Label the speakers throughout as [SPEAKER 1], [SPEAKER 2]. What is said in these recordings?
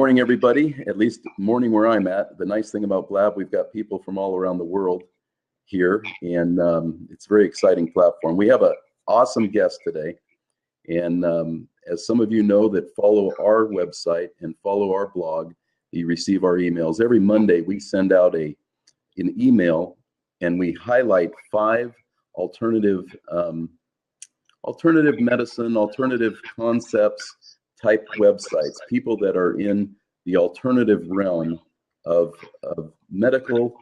[SPEAKER 1] morning, everybody. At least morning where I'm at. The nice thing about Blab, we've got people from all around the world here, and it's a very exciting platform. We have an awesome guest today, and as some of you know that follow our website and follow our blog, you receive our emails. Every Monday, we send out an email, and we highlight 5 alternative medicine, alternative concepts type websites, people that are in the alternative realm of medical,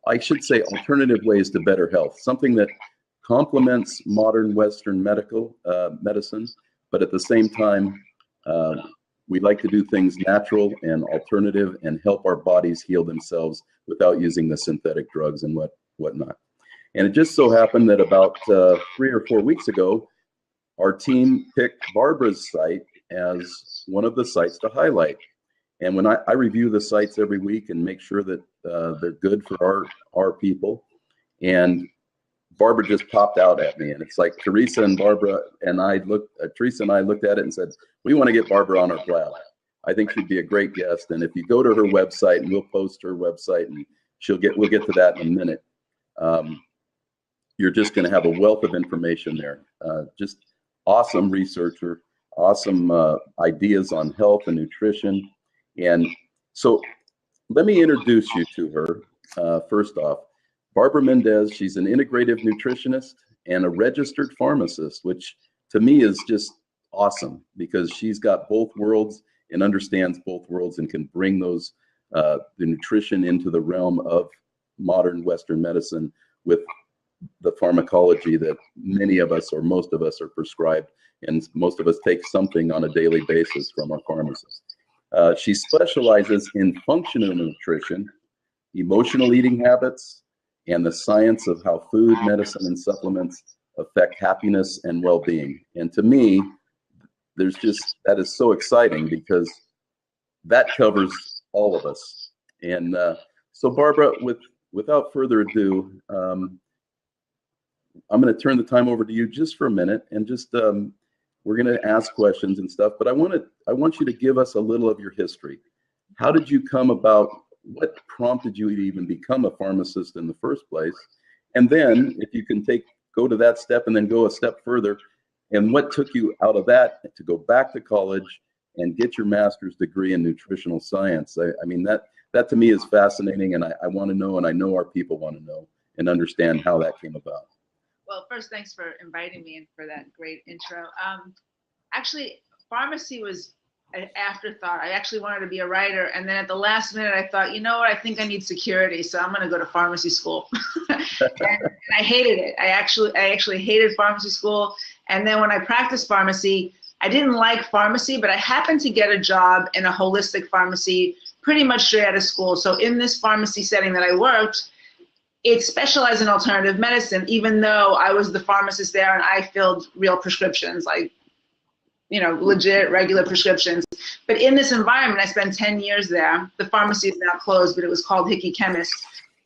[SPEAKER 1] I should say alternative ways to better health, something that complements modern Western medical medicine, but at the same time, we like to do things natural and alternative and help our bodies heal themselves without using the synthetic drugs and whatnot. And it just so happened that about 3 or 4 weeks ago, our team picked Barbara's site as one of the sites to highlight. And when I review the sites every week and make sure that they're good for our people, and Barbara just popped out at me, and it's like Teresa and I looked at it and said, we want to get Barbara on our Blab. I think she'd be a great guest. And if you go to her website, and we'll post her website, and we'll get to that in a minute. You're just going to have a wealth of information there. Just awesome researcher, awesome ideas on health and nutrition. And so let me introduce you to her. First off, Barbara Mendez, she's an integrative nutritionist and a registered pharmacist, which to me is just awesome because she's got both worlds and understands both worlds and can bring those the nutrition into the realm of modern Western medicine with the pharmacology that many of us or most of us are prescribed, and most of us take something on a daily basis from our pharmacist. She specializes in functional nutrition, emotional eating habits, and the science of how food, medicine, and supplements affect happiness and well-being. And to me, that is so exciting because that covers all of us. And so Barbara, without further ado, I'm going to turn the time over to you just for a minute, and just we're going to ask questions and stuff. But I want you to give us a little of your history. How did you come about? What prompted you to even become a pharmacist in the first place? And then, if you can go to that step and then go a step further, and what took you out of that to go back to college and get your master's degree in nutritional science? I mean, that to me is fascinating, and I want to know, and I know our people want to know and understand how that came about.
[SPEAKER 2] Well, first, thanks for inviting me and for that great intro. Actually, pharmacy was an afterthought. I actually wanted to be a writer, and then at the last minute, I thought, you know what? I think I need security, so I'm going to go to pharmacy school. and I hated it. I actually hated pharmacy school. And then when I practiced pharmacy, I didn't like pharmacy, but I happened to get a job in a holistic pharmacy pretty much straight out of school. So in this pharmacy setting that I worked, it specialized in alternative medicine, even though I was the pharmacist there and I filled real prescriptions, like, legit, regular prescriptions. But in this environment, I spent 10 years there. The pharmacy is now closed, but it was called Hickey Chemist.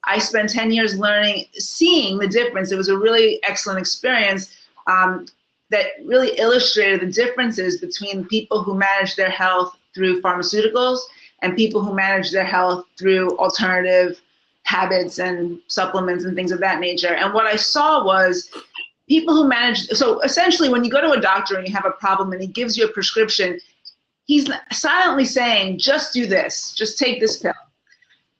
[SPEAKER 2] I spent 10 years learning, seeing the difference. It was a really excellent experience that really illustrated the differences between people who manage their health through pharmaceuticals and people who manage their health through alternative habits and supplements and things of that nature. And what I saw was people who manage, so essentially when you go to a doctor and you have a problem and he gives you a prescription, he's silently saying, just do this, just take this pill.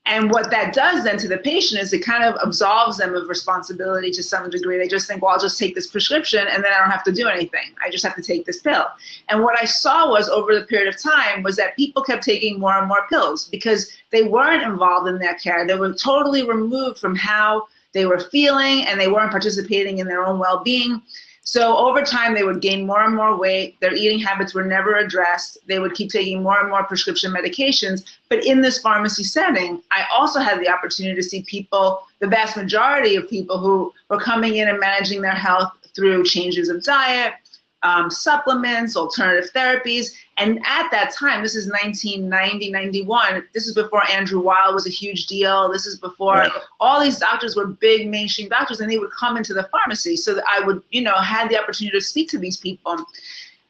[SPEAKER 2] And what that does then to the patient is it kind of absolves them of responsibility to some degree. They just think, well, I'll just take this prescription and then I don't have to do anything. I just have to take this pill. And what I saw was over the period of time was that people kept taking more and more pills because they weren't involved in their care. They were totally removed from how they were feeling and they weren't participating in their own well-being. So over time, they would gain more and more weight. Their eating habits were never addressed. They would keep taking more and more prescription medications. But in this pharmacy setting, I also had the opportunity to see people, the vast majority of people who were coming in and managing their health through changes of diet, supplements, alternative therapies. And at that time, this is 1990, 91, this is before Andrew Weil was a huge deal. This is before all these doctors were big mainstream doctors, and they would come into the pharmacy so that I would, had the opportunity to speak to these people.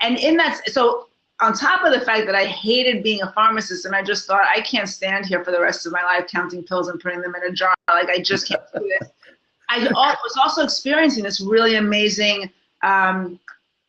[SPEAKER 2] And in that, so on top of the fact that I hated being a pharmacist, and I just thought, I can't stand here for the rest of my life counting pills and putting them in a jar. Like, I just can't do this. Was also experiencing this really amazing,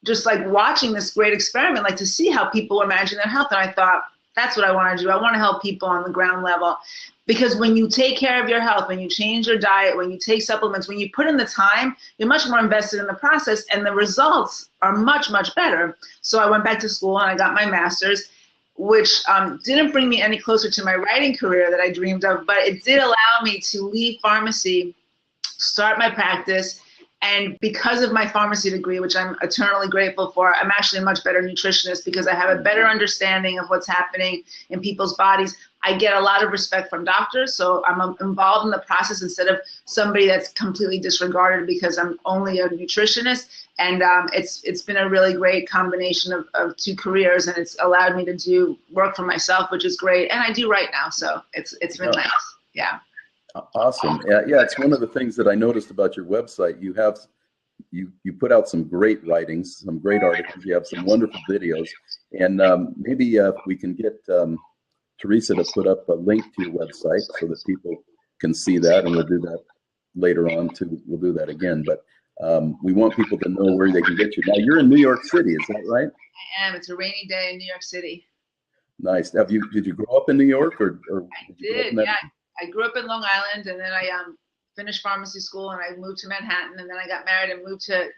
[SPEAKER 2] just like watching this great experiment, like to see how people were managing their health. And I thought, that's what I want to do. I want to help people on the ground level. Because when you take care of your health, when you change your diet, when you take supplements, when you put in the time, you're much more invested in the process, and the results are much, much better. So I went back to school and I got my master's, which didn't bring me any closer to my writing career that I dreamed of, but it did allow me to leave pharmacy, start my practice. And because of my pharmacy degree, which I'm eternally grateful for, I'm actually a much better nutritionist because I have a better understanding of what's happening in people's bodies. I get a lot of respect from doctors, so I'm involved in the process instead of somebody that's completely disregarded because I'm only a nutritionist. And it's been a really great combination of two careers, and it's allowed me to do work for myself, which is great. And I do write now, so it's been nice. Yeah.
[SPEAKER 1] Awesome. Yeah, it's one of the things that I noticed about your website. You put out some great writings, some great articles. You have some wonderful videos, and maybe if we can get Teresa to put up a link to your website so that people can see that, and we'll do that later on too. We'll do that again, but we want people to know where they can get you. Now, you're in New York City, is that right?
[SPEAKER 2] I am. It's a rainy day in New York City.
[SPEAKER 1] Nice. Did you grow up in New York, or
[SPEAKER 2] I did. Yeah. I grew up in Long Island, and then I finished pharmacy school, and I moved to Manhattan, and then I got married and moved to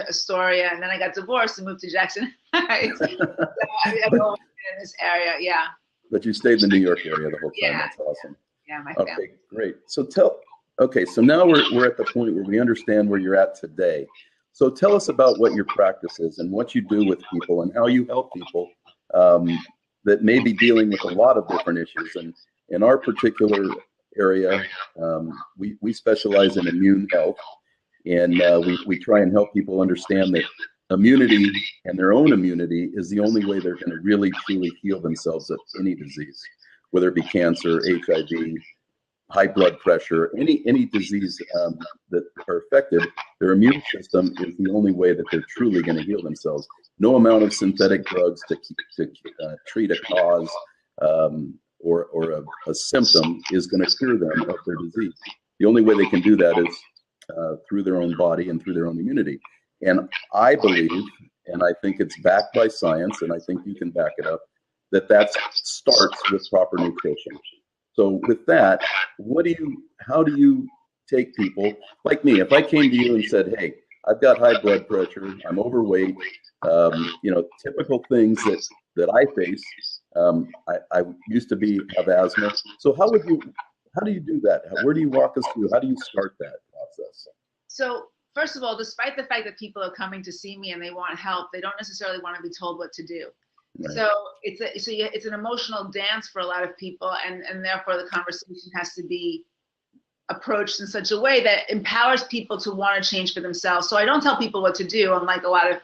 [SPEAKER 2] Astoria, and then I got divorced and moved to Jackson Heights. So I've always been in this area, yeah.
[SPEAKER 1] But you stayed in the New York area the whole time. Yeah. That's awesome.
[SPEAKER 2] Yeah, my family.
[SPEAKER 1] Okay, great. So so now we're at the point where we understand where you're at today. So tell us about what your practice is and what you do with people and how you help people that may be dealing with a lot of different issues. And in our particular area, we specialize in immune health, and we try and help people understand that immunity and their own immunity is the only way they're going to really truly heal themselves of any disease, whether it be cancer, HIV, high blood pressure, any disease that are affected. Their immune system is the only way that they're truly going to heal themselves. No amount of synthetic drugs to treat a cause or a symptom is going to cure them of their disease. The only way they can do that is through their own body and through their own immunity. And I believe, and I think it's backed by science, and I think you can back it up, that starts with proper nutrition. So with that, how do you take people like me? If I came to you and said, hey, I've got high blood pressure, I'm overweight, typical things that I face. I used to have asthma. So how do you do that? Where do you walk us through? How do you start that process?
[SPEAKER 2] So first of all, despite the fact that people are coming to see me and they want help, they don't necessarily want to be told what to do. Right. So it's an emotional dance for a lot of people, and therefore the conversation has to be approached in such a way that empowers people to want to change for themselves. So I don't tell people what to do, unlike a lot of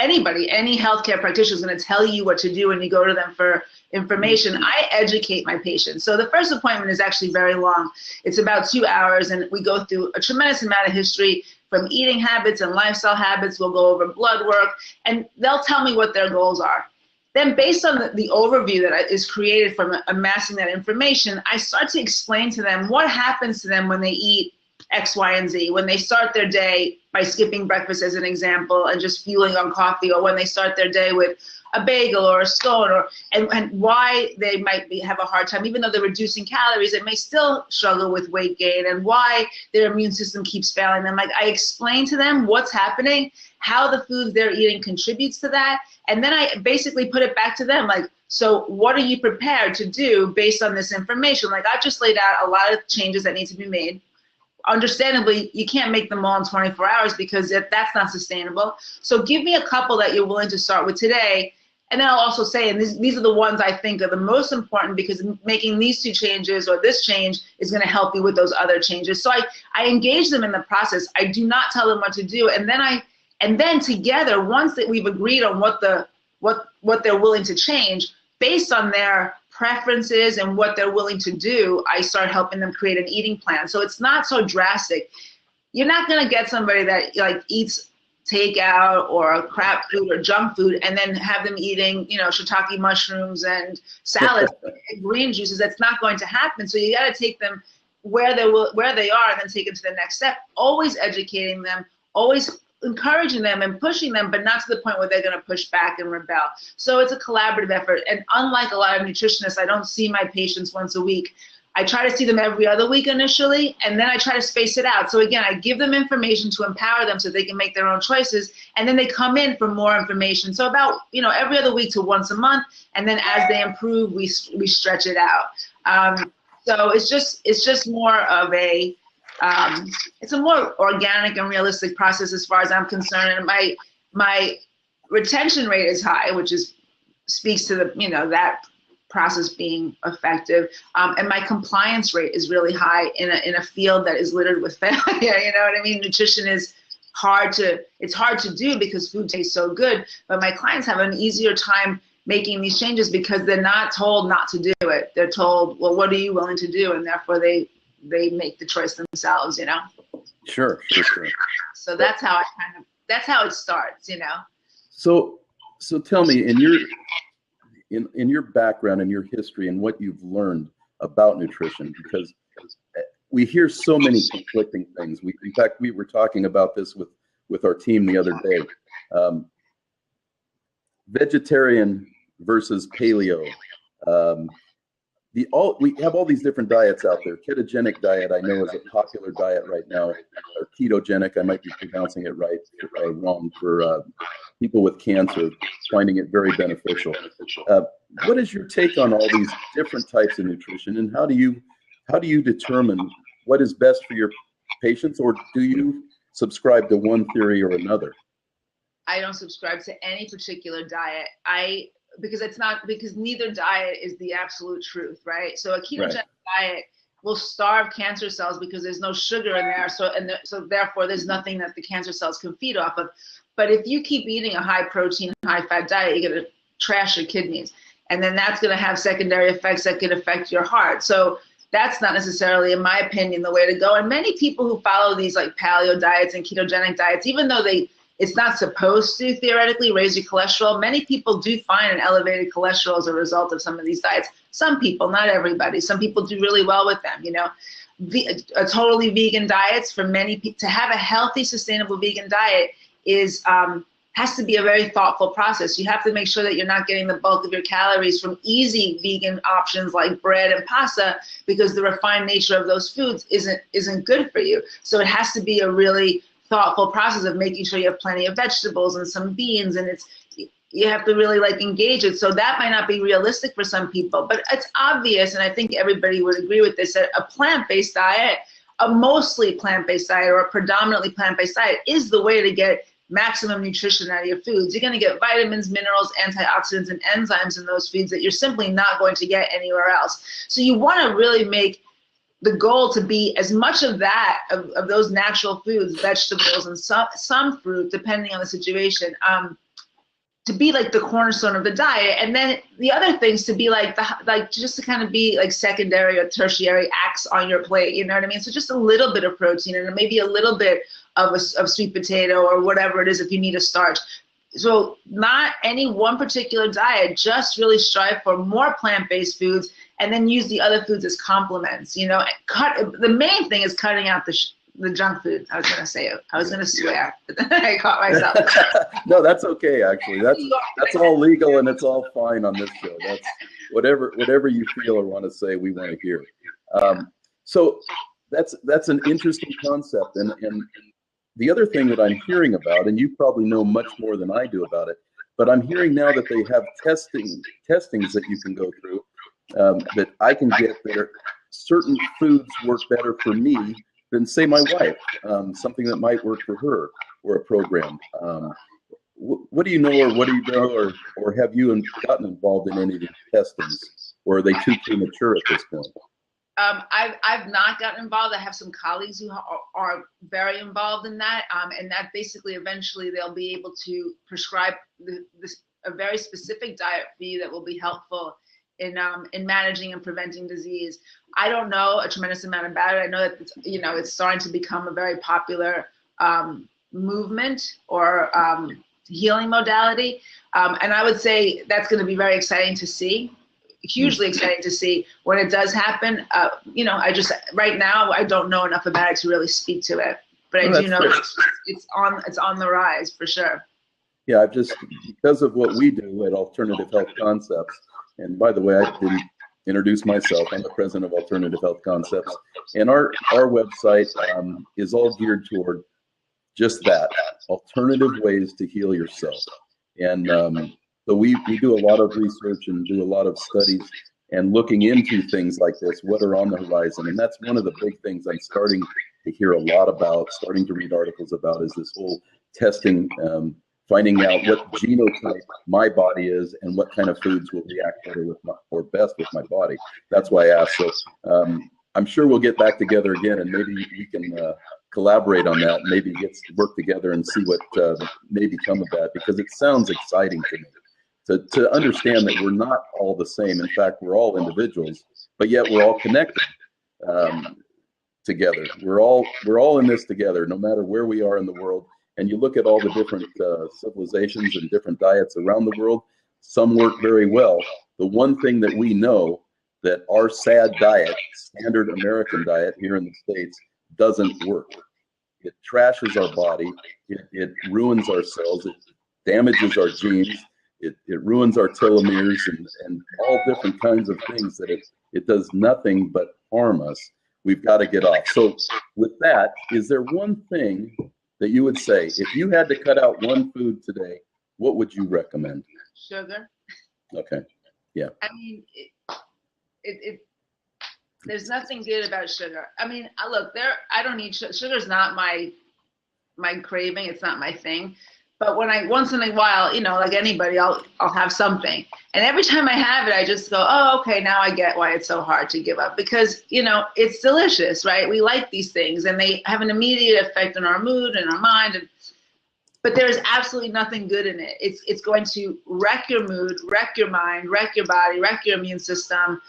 [SPEAKER 2] any healthcare practitioner is going to tell you what to do when you go to them for information. I educate my patients. So the first appointment is actually very long. It's about 2 hours, and we go through a tremendous amount of history from eating habits and lifestyle habits. We'll go over blood work, and they'll tell me what their goals are. Then based on the overview that is created from amassing that information, I start to explain to them what happens to them when they eat X, Y, and Z, when they start their day by skipping breakfast as an example and just fueling on coffee, or when they start their day with a bagel or a scone, and why they might have a hard time, even though they're reducing calories, they may still struggle with weight gain, and why their immune system keeps failing them. Like, I explain to them what's happening, how the foods they're eating contributes to that, and then I basically put it back to them, like, so what are you prepared to do based on this information? Like, I just laid out a lot of changes that need to be made. Understandably, you can't make them all in 24 hours because that's not sustainable. So give me a couple that you're willing to start with today. And then I'll also say, and these are the ones I think are the most important, because making these 2 changes or this change is going to help you with those other changes. So I engage them in the process. I do not tell them what to do. And then together, once that we've agreed on what they're willing to change, based on their preferences and what they're willing to do, I start helping them create an eating plan. So it's not so drastic. You're not going to get somebody that eats takeout or crap food or junk food, and then have them eating, shiitake mushrooms and salads and green juices. That's not going to happen. So you got to take them where they are, and then take them to the next step. Always educating them, always encouraging them and pushing them, but not to the point where they're going to push back and rebel. So it's a collaborative effort. And unlike a lot of nutritionists, I don't see my patients once a week. I try to see them every other week initially, and then I try to space it out. So again, I give them information to empower them so they can make their own choices, and then they come in for more information. So about, every other week to once a month, and then as they improve, we stretch it out. So it's just more of a, it's a more organic and realistic process as far as I'm concerned. And my retention rate is high, which speaks to the, that process being effective. And my compliance rate is really high in a field that is littered with failure. You know what I mean? Nutrition is hard to do because food tastes so good, but my clients have an easier time making these changes because they're not told not to do it. They're told, well, what are you willing to do? And therefore they make the choice themselves,
[SPEAKER 1] Sure.
[SPEAKER 2] So that's how it starts,
[SPEAKER 1] So tell me, in your background and your history and what you've learned about nutrition, because we hear so many conflicting things. In fact, we were talking about this with our team the other day. Vegetarian versus paleo. We have all these different diets out there. Ketogenic diet, I know, is a popular diet right now. Or ketogenic, I might be pronouncing it right or wrong, for people with cancer, finding it very beneficial. What is your take on all these different types of nutrition, and how do you determine what is best for your patients, or do you subscribe to one theory or another?
[SPEAKER 2] I don't subscribe to any particular diet. Because neither diet is the absolute truth, right? So a ketogenic diet will starve cancer cells because there's no sugar in there. So therefore there's nothing that the cancer cells can feed off of. But if you keep eating a high protein, high fat diet, you're going to trash your kidneys. And then that's going to have secondary effects that could affect your heart. So that's not necessarily, in my opinion, the way to go. And many people who follow these like paleo diets and ketogenic diets, even though it's not supposed to theoretically raise your cholesterol, many people do find an elevated cholesterol as a result of some of these diets. Some people, not everybody. Some people do really well with them, A totally vegan diets, for many people, to have a healthy, sustainable vegan diet has to be a very thoughtful process. You have to make sure that you're not getting the bulk of your calories from easy vegan options like bread and pasta, because the refined nature of those foods isn't good for you. So it has to be a really thoughtful process of making sure you have plenty of vegetables and some beans, and you have to really engage it. So that might not be realistic for some people, but it's obvious, and I think everybody would agree with this, that a plant-based diet, a mostly plant-based diet or a predominantly plant-based diet, is the way to get maximum nutrition out of your foods. You're going to get vitamins, minerals, antioxidants, and enzymes in those foods that you're simply not going to get anywhere else. So you want to really make the goal to be as much of that, of those natural foods, vegetables, and some fruit, depending on the situation, to be like the cornerstone of the diet. And then the other things to be just to kind of be like secondary or tertiary acts on your plate, you know what I mean? So just a little bit of protein and maybe a little bit of sweet potato or whatever it is if you need a starch. So not any one particular diet, just really strive for more plant-based foods, and then use the other foods as complements. The main thing is cutting out the junk food. I was going to say it. I was going to swear, but then I caught myself.
[SPEAKER 1] No, that's okay. Actually, that's all legal and it's all fine on this show. That's whatever you feel or want to say, we want to hear. So that's an interesting concept, and the other thing that I'm hearing about, and you probably know much more than I do about it, but I'm hearing now that they have testings that you can go through, that I can get that certain foods work better for me than, say, my wife, something that might work for her, or a program. What do you know, or what do you know, or have you gotten involved in any of these testings, or are they too premature at this point?
[SPEAKER 2] I've not gotten involved. I have some colleagues who are very involved in that, and that basically eventually they'll be able to prescribe a very specific diet for you that will be helpful in managing and preventing disease. I don't know a tremendous amount about it. I know that it's starting to become a very popular movement or healing modality. And I would say that's going to be very exciting to see, hugely exciting to see when it does happen. You know, right now, I don't know enough about it to really speak to it, but I do know it's on the rise for sure.
[SPEAKER 1] Yeah, I've just, because of what we do at Alternative Health Concepts, and by the way, I didn't introduce myself. I'm the president of Alternative Health Concepts, and our website is all geared toward just that, alternative ways to heal yourself. And so we do a lot of research and do a lot of studies and looking into things like this, what are on the horizon. And that's one of the big things I'm starting to hear a lot about, starting to read articles about, is this whole testing, finding out what genotype my body is and what kind of foods will react better with or best with my body. That's why I asked. So I'm sure we'll get back together again, and maybe we can collaborate on that, maybe work together and see what may become of that, because it sounds exciting to me to understand that we're not all the same. In fact, we're all individuals, but yet we're all connected together. We're all in this together, no matter where we are in the world. And you look at all the different civilizations and different diets around the world, some work very well. The one thing that we know, that our sad diet, standard American diet here in the States, doesn't work. It trashes our body. It ruins our cells. It damages our genes. It ruins our telomeres and all different kinds of things that it does nothing but harm us. We've got to get off. So with that, is there one thing that you would say, if you had to cut out one food today, what would you recommend?
[SPEAKER 2] Sugar.
[SPEAKER 1] Okay. Yeah.
[SPEAKER 2] I mean, there's nothing good about sugar. I mean, look, I don't need sugar. Sugar's not my craving. It's not my thing. But when once in a while, you know, like anybody, I'll have something. And every time I have it, I just go, oh, okay, now I get why it's so hard to give up. Because, you know, it's delicious, right? We like these things, and they have an immediate effect on our mood and our mind. But there's absolutely nothing good in it. It's going to wreck your mood, wreck your mind, wreck your body, wreck your immune system.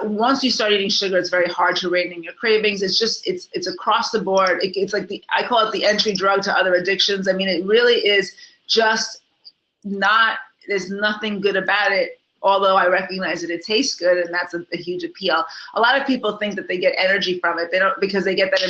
[SPEAKER 2] Once you start eating sugar, it's very hard to rein in your cravings. It's across the board. It's like I call it the entry drug to other addictions. I mean, it really is just there's nothing good about it, although I recognize that it tastes good, and that's a huge appeal. A lot of people think that they get energy from it. They don't, because they get that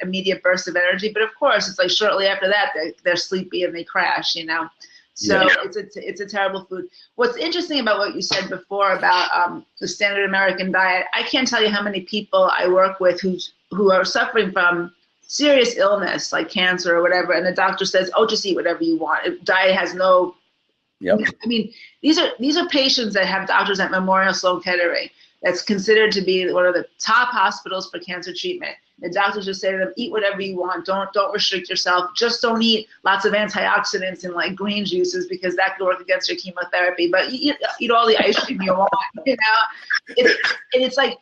[SPEAKER 2] immediate burst of energy. But of course, it's like shortly after that, they're sleepy and they crash, you know. So yeah. It's a terrible food. What's interesting about what you said before about the standard American diet, I can't tell you how many people I work with who are suffering from serious illness like cancer or whatever, and the doctor says, "Oh, just eat whatever you want. Diet has no."
[SPEAKER 1] Yep.
[SPEAKER 2] I mean, these are patients that have doctors at Memorial Sloan Kettering. That's considered to be one of the top hospitals for cancer treatment. The doctors just say to them, eat whatever you want. Don't restrict yourself. Just don't eat lots of antioxidants and like green juices, because that could work against your chemotherapy. But eat all the ice cream you want, you know? And it's like,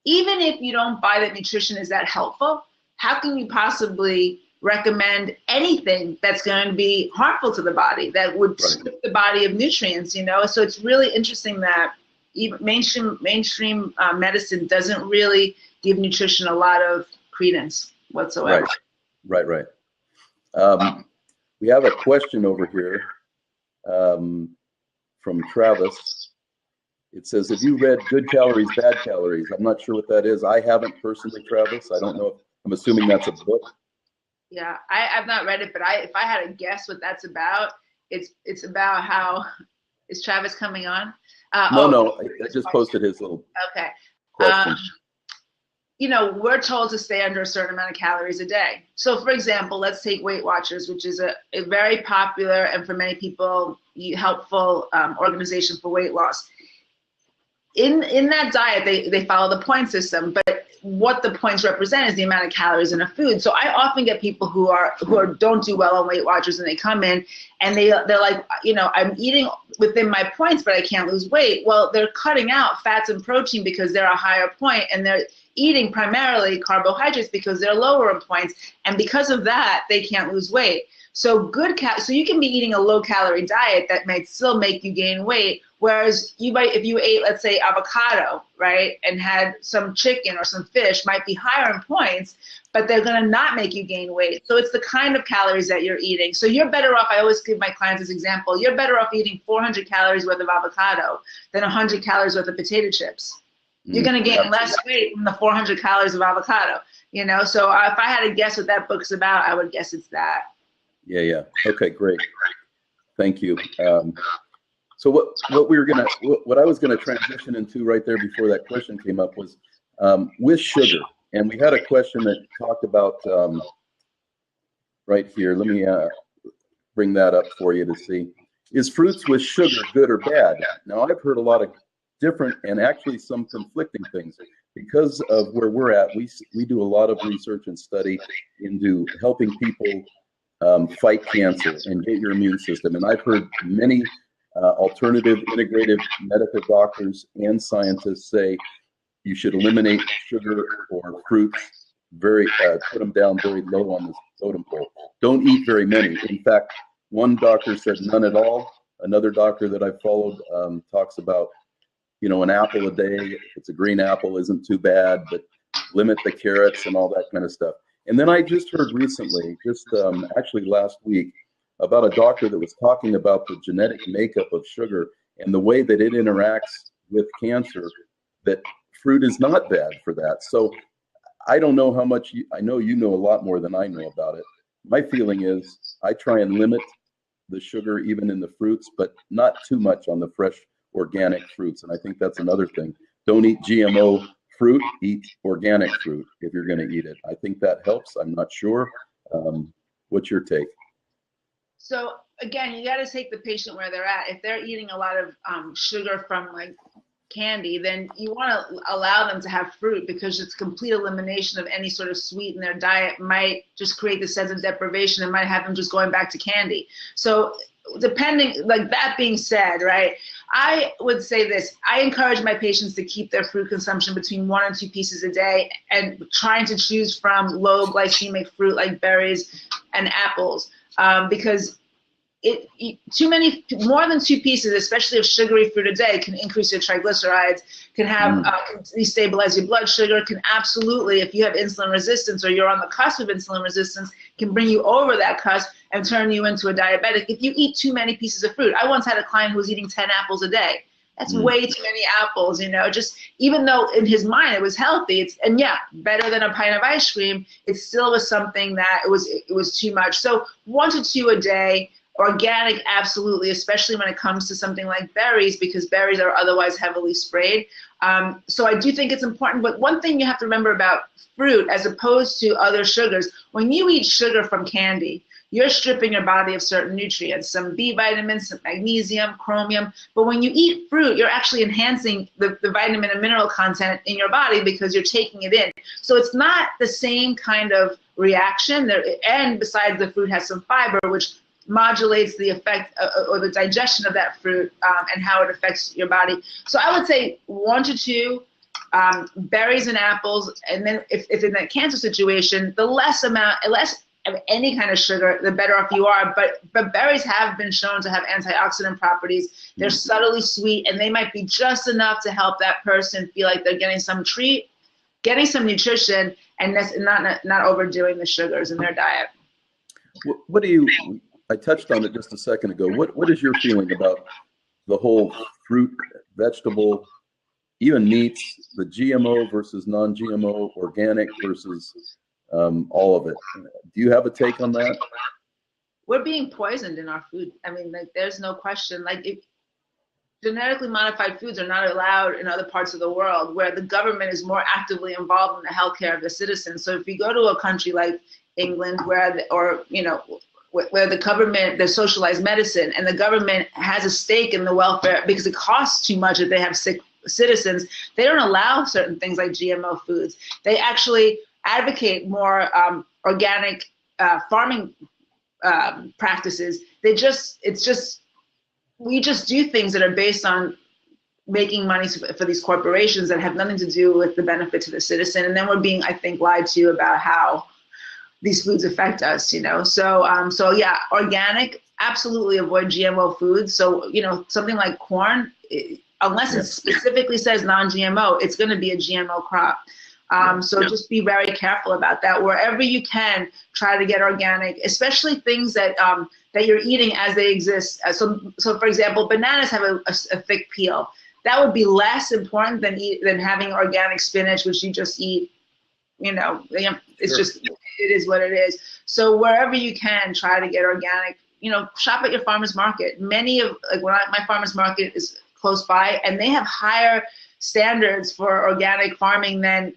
[SPEAKER 2] even if you don't buy that nutrition is that helpful, how can you possibly recommend anything that's going to be harmful to the body, that would strip the body of nutrients, you know? So it's really interesting that even mainstream medicine doesn't really give nutrition a lot of credence whatsoever.
[SPEAKER 1] Right. We have a question over here from Travis. It says, have you read Good Calories, Bad Calories? I'm not sure what that is. I haven't personally, Travis. I don't know. I'm assuming that's a book.
[SPEAKER 2] Yeah, I've not read it, but if I had to guess what that's about, it's about how, is Travis coming on?
[SPEAKER 1] No, I just posted his little question.
[SPEAKER 2] You know, we're told to stay under a certain amount of calories a day. So for example, let's take Weight Watchers, which is a very popular and for many people helpful organization for weight loss. In that diet, they follow the point system, but what the points represent is the amount of calories in a food. So I often get people who don't do well on Weight Watchers, and they come in and they're like, you know, I'm eating within my points, but I can't lose weight. Well, they're cutting out fats and protein because they're a higher point, and they're eating primarily carbohydrates because they're lower in points, and because of that, they can't lose weight. So so you can be eating a low-calorie diet that might still make you gain weight, whereas if you ate, let's say, avocado, right, and had some chicken or some fish might be higher in points, but they're going to not make you gain weight. So it's the kind of calories that you're eating. So you're better off, I always give my clients this example, you're better off eating 400 calories worth of avocado than 100 calories worth of potato chips. You're going to gain less weight from the 400 calories of avocado, you know? So if I had to guess what that book's about, I would guess it's that.
[SPEAKER 1] Yeah. Okay, great. Thank you. So what I was gonna transition into right there before that question came up was with sugar, and we had a question that talked about right here. Let me bring that up for you to see. Is fruits with sugar good or bad? Now, I've heard a lot of different and actually some conflicting things. Because of where we're at, we do a lot of research and study into helping people fight cancer and get your immune system. And I've heard many alternative integrative medical doctors and scientists say you should eliminate sugar or fruits, put them down very low on the totem pole. Don't eat very many. In fact, one doctor said none at all. Another doctor that I've followed talks about, you know, an apple a day. If it's a green apple, isn't too bad, but limit the carrots and all that kind of stuff. And then I just heard recently, actually last week, about a doctor that was talking about the genetic makeup of sugar and the way that it interacts with cancer, that fruit is not bad for that. So I don't know how much, I know you know a lot more than I know about it. My feeling is I try and limit the sugar even in the fruits, but not too much on the fresh organic fruits. And I think that's another thing. Don't eat GMO fruit, eat organic fruit if you're going to eat it. I think that helps. I'm not sure. What's your take?
[SPEAKER 2] So again, you got to take the patient where they're at. If they're eating a lot of sugar from like candy, then you want to allow them to have fruit, because it's complete elimination of any sort of sweet in their diet might just create the sense of deprivation and might have them just going back to candy. So depending, like that being said, right, I would say this. I encourage my patients to keep their fruit consumption between 1 and 2 pieces a day, and trying to choose from low glycemic fruit like berries and apples, because more than 2 pieces, especially of sugary fruit a day, can increase your triglycerides, can have can destabilize your blood sugar, can absolutely, if you have insulin resistance or you're on the cusp of insulin resistance, can bring you over that cusp and turn you into a diabetic if you eat too many pieces of fruit. I once had a client who was eating 10 apples a day. That's way too many apples, you know, just even though in his mind it was healthy, and yeah, better than a pint of ice cream, it still was something that it was too much. So 1 to 2 a day. Organic, absolutely, especially when it comes to something like berries, because berries are otherwise heavily sprayed. So I do think it's important. But one thing you have to remember about fruit, as opposed to other sugars, when you eat sugar from candy, you're stripping your body of certain nutrients, some B vitamins, some magnesium, chromium. But when you eat fruit, you're actually enhancing the vitamin and mineral content in your body because you're taking it in. So it's not the same kind of reaction there. And besides, the fruit has some fiber, which modulates the effect or the digestion of that fruit and how it affects your body. So I would say 1 to 2 berries and apples, and then if in that cancer situation, the less of any kind of sugar, the better off you are. But berries have been shown to have antioxidant properties. They're subtly sweet, and they might be just enough to help that person feel like they're getting some treat, getting some nutrition, and not overdoing the sugars in their diet.
[SPEAKER 1] What do you? I touched on it just a second ago. What is your feeling about the whole fruit, vegetable, even meats, the GMO versus non-GMO, organic versus all of it? Do you have a take on that?
[SPEAKER 2] We're being poisoned in our food. I mean, like, there's no question. Like, genetically modified foods are not allowed in other parts of the world where the government is more actively involved in the healthcare of the citizens. So if you go to a country like England, where the government, there's socialized medicine, and the government has a stake in the welfare because it costs too much if they have sick citizens, they don't allow certain things like GMO foods. They actually advocate more organic farming practices. We just do things that are based on making money for these corporations that have nothing to do with the benefit to the citizen. And then we're being, I think, lied to about how these foods affect us, you know. So yeah, organic, absolutely avoid GMO foods. So, you know, something like corn, unless it specifically says non-GMO, it's going to be a GMO crop. So just be very careful about that. Wherever you can, try to get organic, especially things that that you're eating as they exist. So for example, bananas have a thick peel. That would be less important than having organic spinach, which you just eat. It's just, it is what it is. So wherever you can, try to get organic. Shop at your farmer's market. Many of my farmer's market is close by, and they have higher standards for organic farming than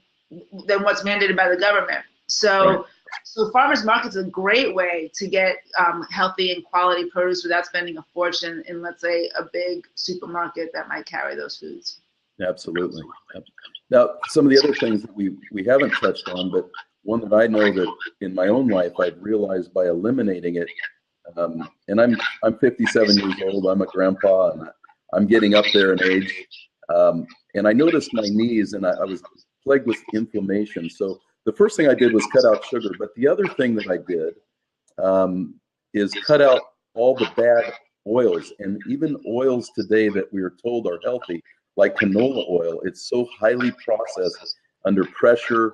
[SPEAKER 2] what's mandated by the government. So farmers market's a great way to get healthy and quality produce without spending a fortune in, let's say, a big supermarket that might carry those foods.
[SPEAKER 1] Absolutely. Now, some of the other things that we haven't touched on, but one that I know that in my own life I've realized by eliminating it, and I'm 57 years old. I'm a grandpa, and I'm getting up there in age, and I noticed my knees, and I was plagued with inflammation. So the first thing I did was cut out sugar. But the other thing that I did is cut out all the bad oils, and even oils today that we are told are healthy, like canola oil. It's so highly processed under pressure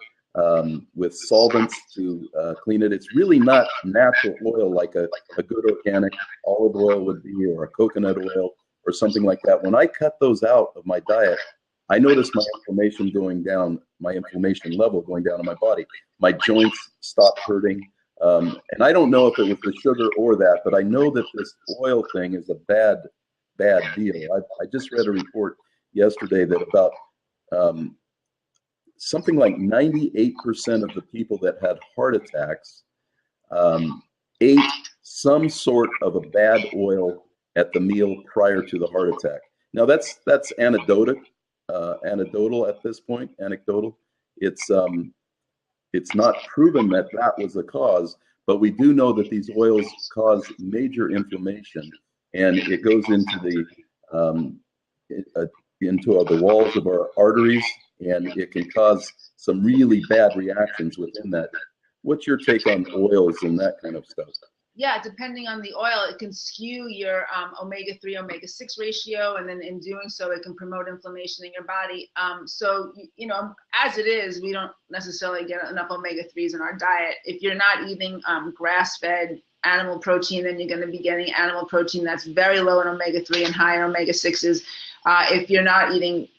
[SPEAKER 1] with solvents to clean it. It's really not natural oil like a good organic olive oil would be, or a coconut oil or something like that. When I cut those out of my diet, I noticed my inflammation going down, my inflammation level going down in my body. My joints stopped hurting. And I don't know if it was the sugar or that, but I know that this oil thing is a bad deal. I just read a report yesterday that about something like 98% of the people that had heart attacks ate some sort of a bad oil at the meal prior to the heart attack. Now that's anecdotal at this point. Anecdotal. It's not proven that was the cause, but we do know that these oils cause major inflammation, and it goes into the walls of our arteries, and it can cause some really bad reactions within that. What's your take on oils and that kind of stuff?
[SPEAKER 2] Yeah, depending on the oil, it can skew your omega-3, omega-6 ratio, and then in doing so, it can promote inflammation in your body. So, as it is, we don't necessarily get enough omega-3s in our diet. If you're not eating grass-fed animal protein, then you're going to be getting animal protein that's very low in omega-3 and high in omega-6s. If you're not eating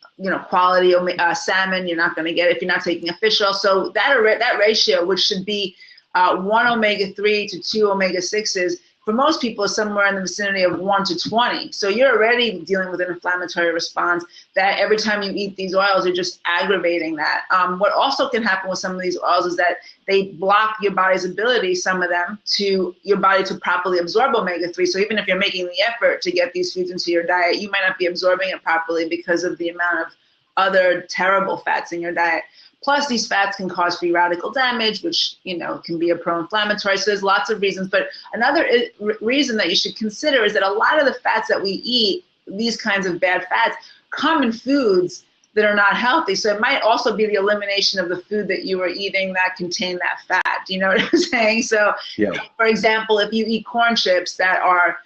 [SPEAKER 2] quality salmon, you're not going to get it if you're not taking a fish oil. So that ratio, which should be 1 omega-3 to 2 omega-6s, for most people is somewhere in the vicinity of 1 to 20. So you're already dealing with an inflammatory response that every time you eat these oils, you're just aggravating that. What also can happen with some of these oils is that they block your body's ability, some of them, to your body to properly absorb omega-3. So even if you're making the effort to get these foods into your diet, you might not be absorbing it properly because of the amount of other terrible fats in your diet. Plus, these fats can cause free radical damage, which, can be a pro-inflammatory. So there's lots of reasons. But another reason that you should consider is that a lot of the fats that we eat, these kinds of bad fats, come in foods that are not healthy. So it might also be the elimination of the food that you were eating that contain that fat. Do you know what I'm saying? So, for example, if you eat corn chips that are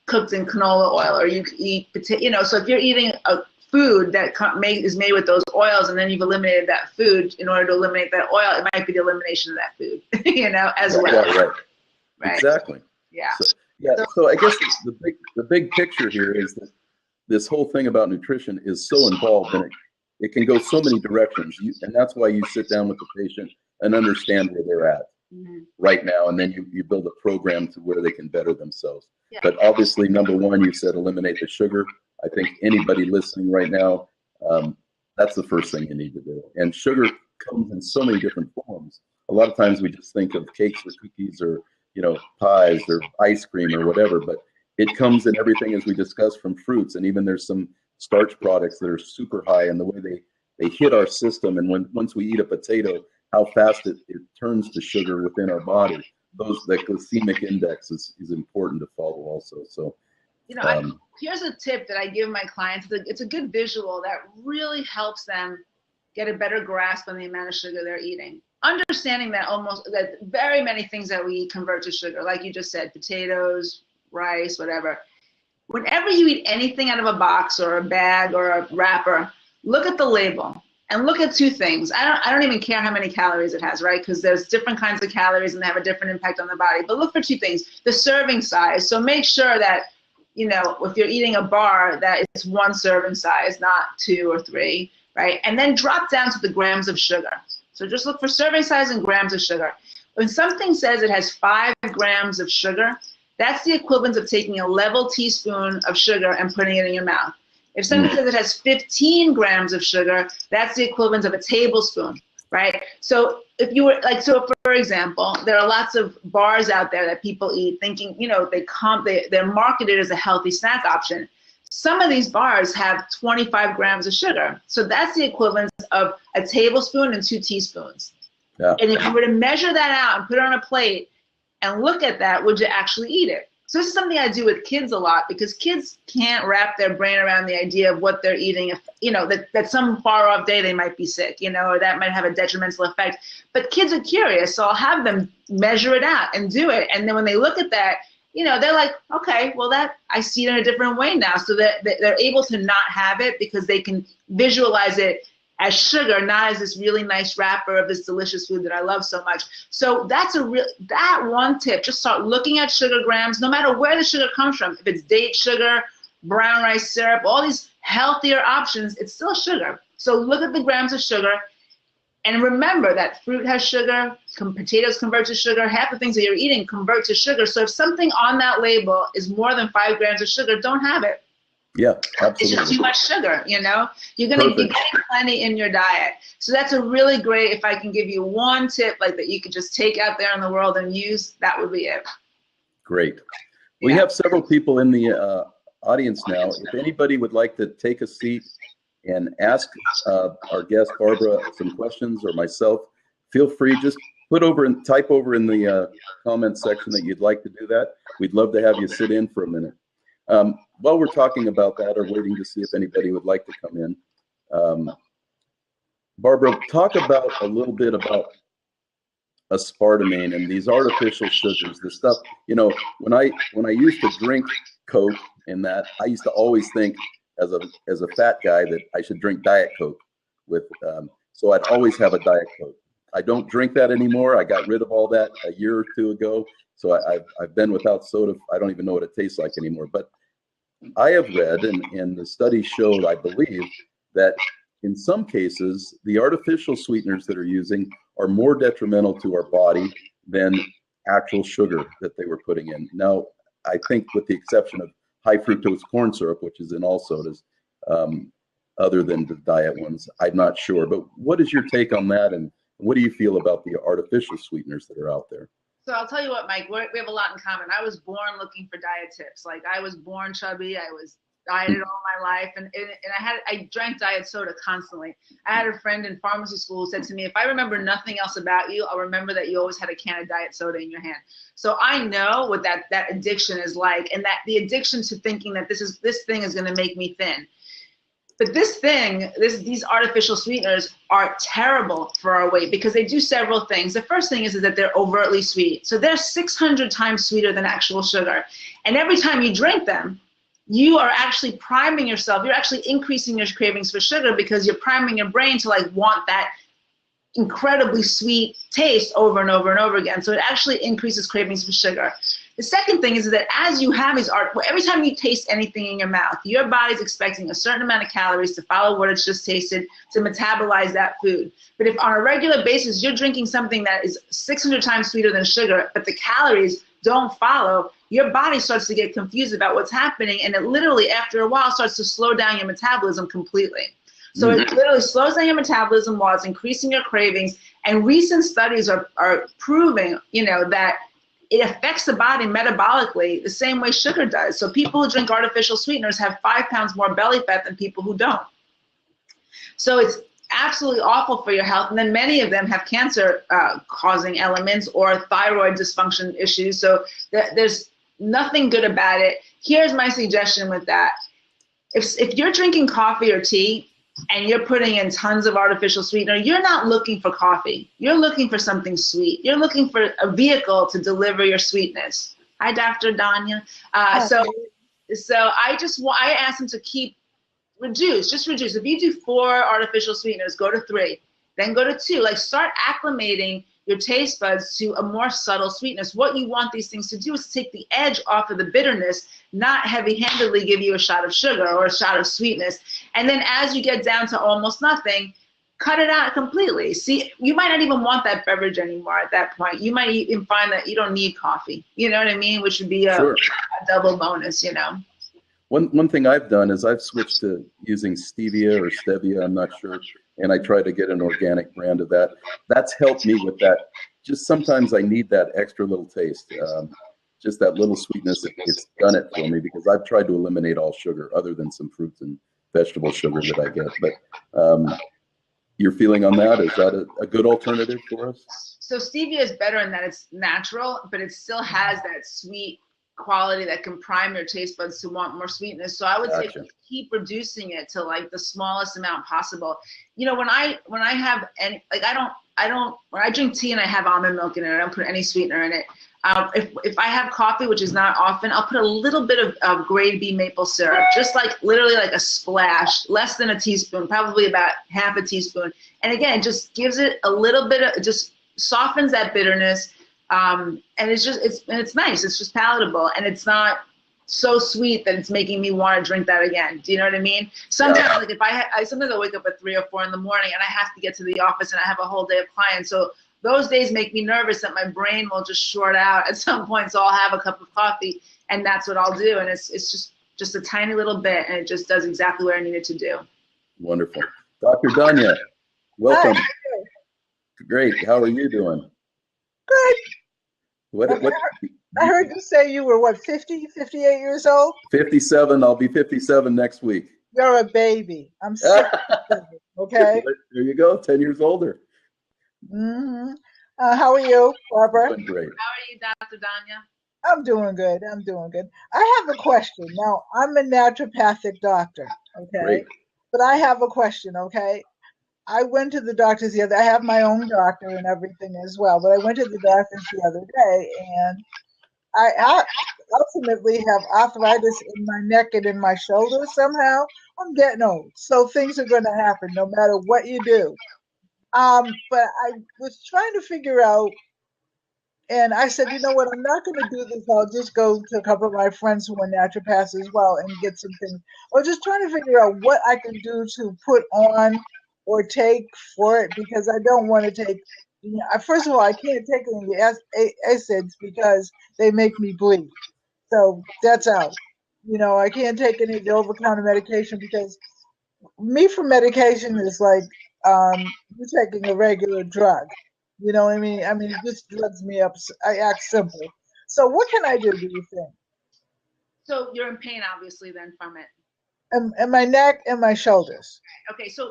[SPEAKER 2] cooked in canola oil, or you eat potato, so if you're eating a food that is made with those oils, and then you've eliminated that food in order to eliminate that oil, it might be the elimination of that food, as well.
[SPEAKER 1] Right. Exactly.
[SPEAKER 2] Yeah.
[SPEAKER 1] So I guess the big picture here is that this whole thing about nutrition is so involved, and it can go so many directions. And that's why you sit down with the patient and understand where they're at right now, and then you build a program to where they can better themselves. Yeah. But obviously, number one, you said eliminate the sugar. I think anybody listening right now, that's the first thing you need to do. And sugar comes in so many different forms. A lot of times we just think of cakes or cookies or, pies or ice cream or whatever, but it comes in everything, as we discussed, from fruits. And even there's some starch products that are super high in the way they hit our system. And once we eat a potato, how fast it turns to sugar within our body. The glycemic index is important to follow also. So,
[SPEAKER 2] here's a tip that I give my clients. It's a good visual that really helps them get a better grasp on the amount of sugar they're eating. Understanding that very many things that we eat convert to sugar, like you just said, potatoes, rice, whatever. Whenever you eat anything out of a box or a bag or a wrapper, look at the label and look at two things. I don't even care how many calories it has, right? Because there's different kinds of calories and they have a different impact on the body. But look for two things. The serving size. So make sure that, you know, if you're eating a bar, that it's 1 serving size, not 2 or 3, right? And then drop down to the grams of sugar. So just look for serving size and grams of sugar. When something says it has 5 grams of sugar, that's the equivalent of taking a level teaspoon of sugar and putting it in your mouth. If something says it has 15 grams of sugar, that's the equivalent of a tablespoon, right? So if you were like, so for example, there are lots of bars out there that people eat thinking, you know, they're marketed as a healthy snack option. Some of these bars have 25 grams of sugar. So that's the equivalent of a tablespoon and 2 teaspoons. Yeah. And if you were to measure that out and put it on a plate and look at that, would you actually eat it? So this is something I do with kids a lot, because kids can't wrap their brain around the idea of what they're eating. If, you know, that some far off day they might be sick, you know, or that might have a detrimental effect. But kids are curious, so I'll have them measure it out and do it. And then when they look at that, you know, they're like, okay, well, that I see it in a different way now. So that they're able to not have it because they can visualize it as sugar, not as this really nice wrapper of this delicious food that I love so much. So that's that one tip. Just start looking at sugar grams, no matter where the sugar comes from. If it's date sugar, brown rice syrup, all these healthier options, it's still sugar. So look at the grams of sugar, and remember that fruit has sugar, potatoes convert to sugar, half the things that you're eating convert to sugar. So if something on that label is more than 5 grams of sugar, don't have it.
[SPEAKER 1] Yeah, absolutely.
[SPEAKER 2] It's just too much sugar, you know? You're going to be getting plenty in your diet. So that's a really great, if I can give you one tip like that you could just take out there in the world and use, that would be it.
[SPEAKER 1] Great. We have several people in the audience now. If anybody would like to take a seat and ask our guest, Barbara, some questions, or myself, feel free. Just put over and type over in the comment section that you'd like to do that. We'd love to have you sit in for a minute. While we're talking about that, or waiting to see if anybody would like to come in, Barbara, talk about a little bit about aspartame and these artificial sugars, the stuff, you know, when I used to drink Coke and that, I used to always think as a fat guy that I should drink Diet Coke with, so I'd always have a Diet Coke. I don't drink that anymore. I got rid of all that a year or 2 ago. So I've been without soda. I don't even know what it tastes like anymore. But I have read, and the study showed, I believe, that in some cases, the artificial sweeteners that are using are more detrimental to our body than actual sugar that they were putting in. Now, I think with the exception of high fructose corn syrup, which is in all sodas, other than the diet ones, I'm not sure. But what is your take on that, and what do you feel about the artificial sweeteners that are out there?
[SPEAKER 2] So I'll tell you what, Mike, we have a lot in common. I was born looking for diet tips. Like, I was born chubby. I was dieted all my life, and I drank diet soda constantly. I had a friend in pharmacy school who said to me, if I remember nothing else about you, I'll remember that you always had a can of diet soda in your hand. So I know what that addiction is like, and that the addiction to thinking that this thing is going to make me thin. But these artificial sweeteners are terrible for our weight because they do several things. The first thing is that they're overtly sweet. So they're 600 times sweeter than actual sugar. And every time you drink them, you are actually priming yourself. You're actually increasing your cravings for sugar because you're priming your brain to like want that incredibly sweet taste over and over and over again. So it actually increases cravings for sugar. The second thing is that as you have these every time you taste anything in your mouth, your body's expecting a certain amount of calories to follow what it's just tasted to metabolize that food. But if on a regular basis you're drinking something that is 600 times sweeter than sugar, but the calories don't follow, your body starts to get confused about what's happening, and it literally, after a while, starts to slow down your metabolism completely. So it literally slows down your metabolism while it's increasing your cravings. And recent studies are proving, you know, that it affects the body metabolically the same way sugar does. So people who drink artificial sweeteners have 5 pounds more belly fat than people who don't. So it's absolutely awful for your health. And then many of them have cancer causing elements or thyroid dysfunction issues. So there's nothing good about it. Here's my suggestion with that. If you're drinking coffee or tea and you're putting in tons of artificial sweetener, you're not looking for coffee. You're looking for something sweet. You're looking for a vehicle to deliver your sweetness. Hi, Dr. Danya. So So I asked him to just reduce. If you do 4 artificial sweeteners, go to 3, then go to 2. Like, start acclimating your taste buds to a more subtle sweetness. What you want these things to do is take the edge off of the bitterness, not heavy-handedly give you a shot of sugar or a shot of sweetness. And then as you get down to almost nothing, cut it out completely. See, you might not even want that beverage anymore at that point. You might even find that you don't need coffee. You know what I mean? Which would be a double bonus, you know.
[SPEAKER 1] One thing I've done is I've switched to using stevia or stevia, I'm not sure, and I try to get an organic brand of that. That's helped me with that. Just sometimes I need that extra little taste, just that little sweetness. It's done it for me because I've tried to eliminate all sugar other than some fruits and vegetable sugar that I get. But your feeling on that, is that a good alternative for us?
[SPEAKER 2] So stevia is better in that it's natural, but it still has that sweet quality that can prime your taste buds to want more sweetness. So I would say keep reducing it to like the smallest amount possible. You know, when I have any, like when I drink tea and I have almond milk in it, I don't put any sweetener in it. If I have coffee, which is not often, I'll put a little bit of grade B maple syrup, just like literally like a splash, less than a teaspoon, probably about half a teaspoon. And again, it just gives it a little bit of, it just softens that bitterness. And it's nice. It's just palatable, and it's not so sweet that it's making me want to drink that again. Do you know what I mean? Sometimes, like if sometimes I wake up at 3 or 4 in the morning and I have to get to the office and I have a whole day of clients. So those days make me nervous that my brain will just short out at some point. So I'll have a cup of coffee, and that's what I'll do. And it's just a tiny little bit, and it just does exactly what I need it to do.
[SPEAKER 1] Wonderful. Dr. Danya, welcome.
[SPEAKER 3] Hi.
[SPEAKER 1] Great. How are you doing?
[SPEAKER 3] Good.
[SPEAKER 1] I
[SPEAKER 3] heard you say you were, what, 50, 58 years old?
[SPEAKER 1] 57. I'll be 57 next week.
[SPEAKER 3] You're a baby. I'm 67, okay?
[SPEAKER 1] There you go, 10 years older.
[SPEAKER 3] Mm-hmm. How are you, Barbara?
[SPEAKER 1] Doing great.
[SPEAKER 2] How are you, Dr. Danya?
[SPEAKER 3] I'm doing good. I have a question. Now, I'm a naturopathic doctor, okay?
[SPEAKER 1] Great.
[SPEAKER 3] But I have a question, okay? I went to the doctors the other day. I have my own doctor and everything as well, but I went to the doctors the other day, and I ultimately have arthritis in my neck and in my shoulder somehow. I'm getting old, so things are going to happen no matter what you do. But I was trying to figure out, and I said, you know what, I'm not going to do this. I'll just go to a couple of my friends who are naturopaths as well and get some things. I was just trying to figure out what I can do to put on or take for it, because I don't want to take, first of all, I can't take any of the acids because they make me bleed. So that's out. I can't take any of the over-counter medication because me for medication is like you're taking a regular drug. You know what I mean? I mean, it just drugs me up. I act simple. So what can I do you think?
[SPEAKER 2] So you're in pain, obviously, then from it.
[SPEAKER 3] And my neck and my shoulders.
[SPEAKER 2] Okay, so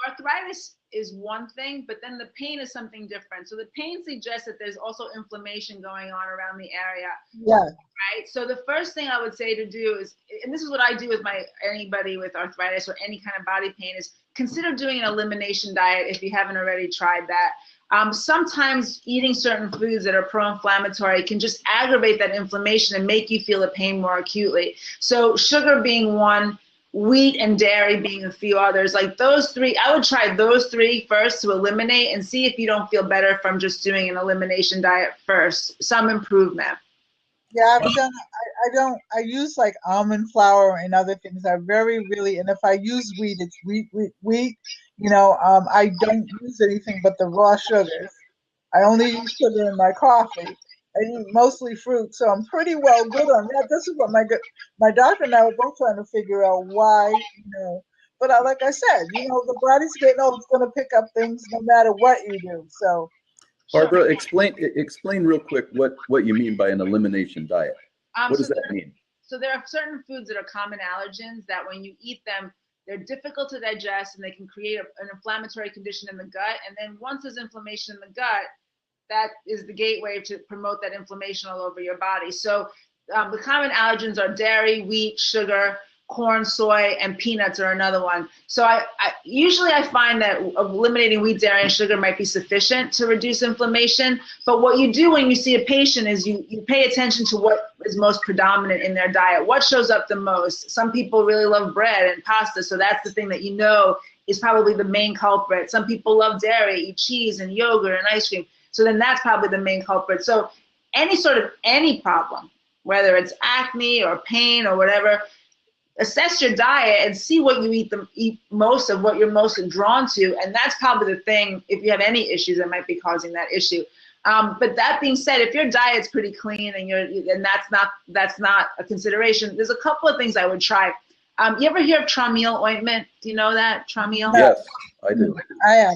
[SPEAKER 2] arthritis is one thing, but then the pain is something different. So the pain suggests that there's also inflammation going on around the area.
[SPEAKER 3] Yeah.
[SPEAKER 2] Right. So the first thing I would say to do is, and this is what I do with anybody with arthritis or any kind of body pain, is consider doing an elimination diet if you haven't already tried that. Sometimes eating certain foods that are pro-inflammatory can just aggravate that inflammation and make you feel the pain more acutely. So sugar being one, wheat and dairy being a few others, like those 3, I would try those 3 first to eliminate and see if you don't feel better from just doing an elimination diet first, some improvement.
[SPEAKER 3] Yeah, I've done, I use like almond flour and other things. I and if I use wheat, it's wheat. I don't use anything but the raw sugars. I only use sugar in my coffee. I eat mostly fruit, so I'm pretty well good on that. This is what my doctor and I were both trying to figure out why, But like I said, the body's getting old. It's going to pick up things no matter what you do. So,
[SPEAKER 1] Barbara, explain real quick what you mean by an elimination diet. What does that mean?
[SPEAKER 2] So there are certain foods that are common allergens that when you eat them, they're difficult to digest and they can create an inflammatory condition in the gut. And then once there's inflammation in the gut, that is the gateway to promote that inflammation all over your body. So the common allergens are dairy, wheat, sugar, corn, soy, and peanuts are another one. So I usually find that eliminating wheat, dairy, and sugar might be sufficient to reduce inflammation. But what you do when you see a patient is you pay attention to what is most predominant in their diet. What shows up the most? Some people really love bread and pasta, so that's the thing that you know is probably the main culprit. Some people love dairy, eat cheese and yogurt and ice cream. So then that's probably the main culprit. So any problem, whether it's acne or pain or whatever, assess your diet and see what you eat most of, what you're most drawn to, and that's probably the thing. If you have any issues that might be causing that issue, but that being said, if your diet's pretty clean and that's not a consideration, there's a couple of things I would try. You ever hear of Trameal ointment? Do you know that Trameal?
[SPEAKER 1] Yes, I do.
[SPEAKER 3] I am.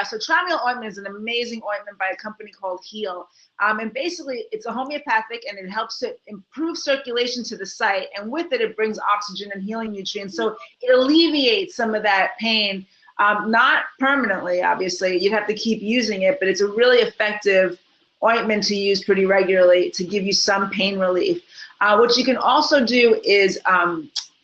[SPEAKER 2] So Trameal ointment is an amazing ointment by a company called Heal. And basically, it's a homeopathic, and it helps to improve circulation to the site. And with it, it brings oxygen and healing nutrients. So it alleviates some of that pain, not permanently, obviously. You'd have to keep using it, but it's a really effective ointment to use pretty regularly to give you some pain relief. What you can also do is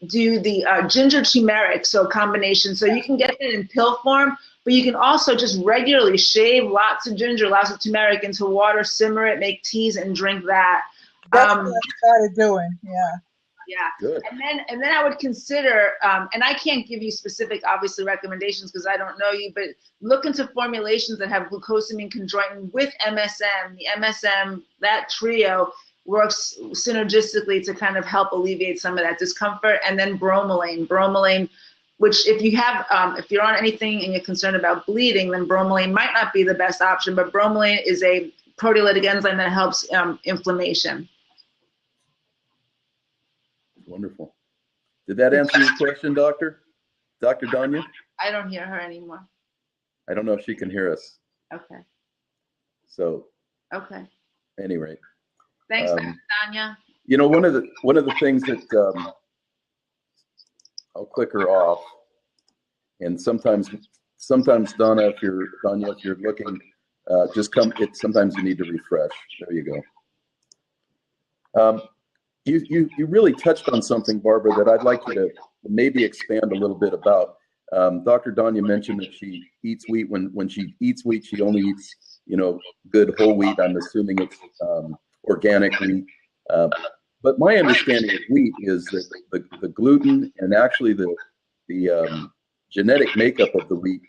[SPEAKER 2] do the ginger turmeric, so combination. So you can get it in pill form, but you can also just regularly shave lots of ginger, lots of turmeric into water, simmer it, make teas, and drink that.
[SPEAKER 3] That's what I started doing. Yeah.
[SPEAKER 2] Yeah.
[SPEAKER 1] Good.
[SPEAKER 2] And then I would consider, and I can't give you specific, obviously, recommendations because I don't know you, but look into formulations that have glucosamine conjoined with MSM. The MSM, that trio, works synergistically to kind of help alleviate some of that discomfort. And then bromelain, which if you're on anything and you're concerned about bleeding, then bromelain might not be the best option, but bromelain is a proteolytic enzyme that helps inflammation.
[SPEAKER 1] Wonderful. Did that answer your question, Dr. Danya?
[SPEAKER 2] I don't hear her anymore.
[SPEAKER 1] I don't know if she can hear us.
[SPEAKER 2] Okay.
[SPEAKER 1] So,
[SPEAKER 2] Okay.
[SPEAKER 1] at any rate.
[SPEAKER 2] Thanks, Dr. Danya.
[SPEAKER 1] You know, one of the things that I'll click her off, and sometimes Donna, if you're looking, just come. Sometimes you need to refresh. There you go. You really touched on something, Barbara, that I'd like you to maybe expand a little bit about. Dr. Danya mentioned that she eats wheat. When she eats wheat, she only eats, good whole wheat. I'm assuming it's organic wheat. But my understanding of wheat is that the gluten and actually the genetic makeup of the wheat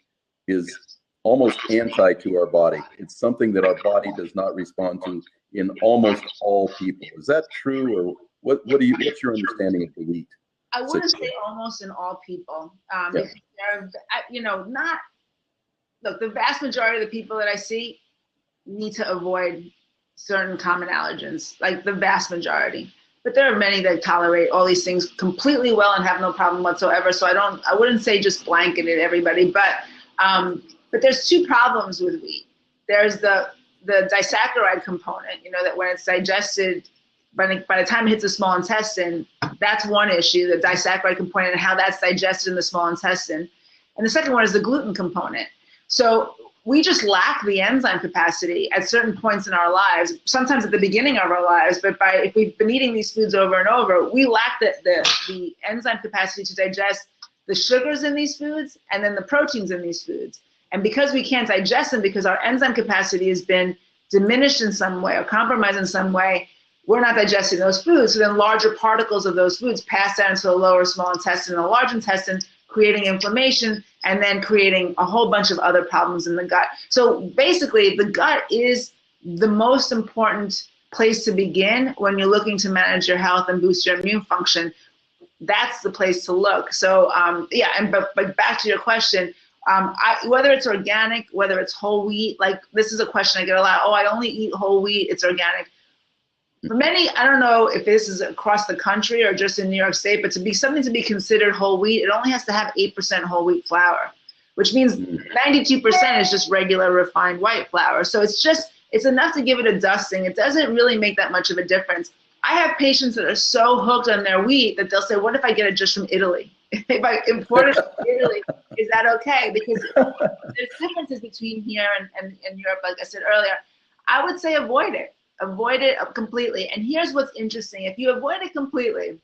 [SPEAKER 1] is almost anti to our body. It's something that our body does not respond to in almost all people. Is that true, or what's your understanding of the wheat?
[SPEAKER 2] I wouldn't say almost in all people. Because the vast majority of the people that I see need to avoid certain common allergens, like the vast majority. But there are many that tolerate all these things completely well and have no problem whatsoever. So I wouldn't say just blanketed everybody, but there's two problems with wheat. There's the disaccharide component, that when it's digested, by the time it hits the small intestine, that's one issue, the disaccharide component and how that's digested in the small intestine. And the second one is the gluten component. So we just lack the enzyme capacity at certain points in our lives, sometimes at the beginning of our lives, but if we've been eating these foods over and over, we lack the enzyme capacity to digest the sugars in these foods and then the proteins in these foods. And because we can't digest them, because our enzyme capacity has been diminished in some way or compromised in some way, we're not digesting those foods. So then larger particles of those foods pass down to the lower small intestine and the large intestine, creating inflammation and then creating a whole bunch of other problems in the gut. So basically, the gut is the most important place to begin when you're looking to manage your health and boost your immune function. That's the place to look. So but back to your question, whether it's organic, whether it's whole wheat, like this is a question I get a lot. Oh, I only eat whole wheat, it's organic. For many, I don't know if this is across the country or just in New York State, but to be something to be considered whole wheat, it only has to have 8% whole wheat flour, which means 92% is just regular refined white flour. So it's enough to give it a dusting. It doesn't really make that much of a difference. I have patients that are so hooked on their wheat that they'll say, what if I get it just from Italy? If I import it from Italy, is that okay? Because there's differences between here and Europe, like I said earlier. I would say avoid it. Avoid it completely. And here's what's interesting. If you avoid it completely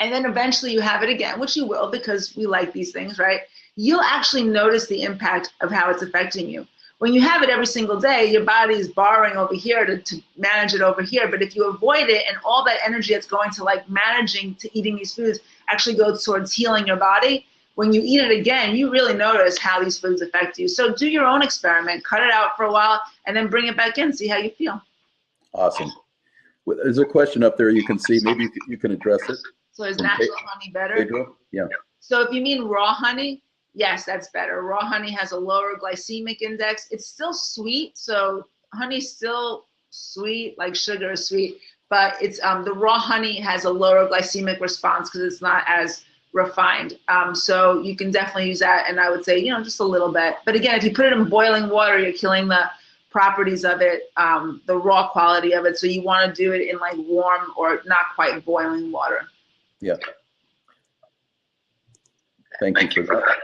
[SPEAKER 2] and then eventually you have it again, which you will because we like these things, right? You'll actually notice the impact of how it's affecting you. When you have it every single day, your body is borrowing over here to manage it over here. But if you avoid it, and all that energy that's going to like managing to eating these foods actually goes towards healing your body, when you eat it again, you really notice how these foods affect you. So do your own experiment, cut it out for a while, and then bring it back in, see how you feel.
[SPEAKER 1] Awesome. There's a question up there you can see. Maybe you can address it.
[SPEAKER 2] So is natural honey better?
[SPEAKER 1] Pedro? Yeah.
[SPEAKER 2] So if you mean raw honey, yes, that's better. Raw honey has a lower glycemic index. It's still sweet, so honey's still sweet, like sugar is sweet, but it's the raw honey has a lower glycemic response because it's not as refined. So you can definitely use that, and I would say, just a little bit. But again, if you put it in boiling water, you're killing the properties of it, the raw quality of it. So you want to do it in like warm or not quite boiling water.
[SPEAKER 1] Yeah. Thank you for that.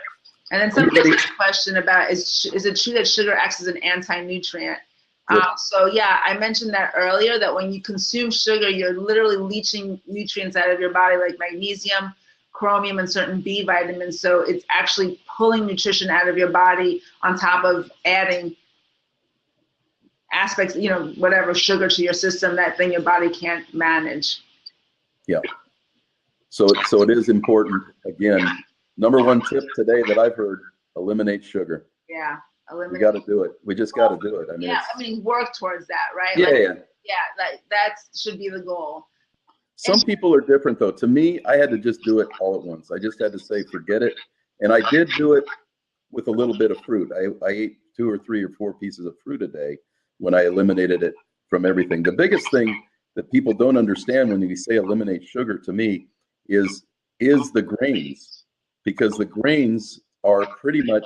[SPEAKER 2] And then somebody asked a question about, is it true that sugar acts as an anti-nutrient? So yeah, I mentioned that earlier, that when you consume sugar, you're literally leaching nutrients out of your body like magnesium, chromium, and certain B vitamins. So it's actually pulling nutrition out of your body on top of adding aspects, whatever sugar to your system that then your body can't manage.
[SPEAKER 1] Yeah. So it is important. Again, number one tip today that I've heard: eliminate sugar.
[SPEAKER 2] Yeah,
[SPEAKER 1] we got to do it. We just got to do it. I mean,
[SPEAKER 2] work towards that, right?
[SPEAKER 1] Yeah,
[SPEAKER 2] that should be the goal.
[SPEAKER 1] Some people are different though. To me, I had to just do it all at once. I just had to say, forget it. And I did do it with a little bit of fruit. I ate 2 or 3 or 4 pieces of fruit a day when I eliminated it from everything. The biggest thing that people don't understand when we say eliminate sugar, to me, is the grains, because the grains are pretty much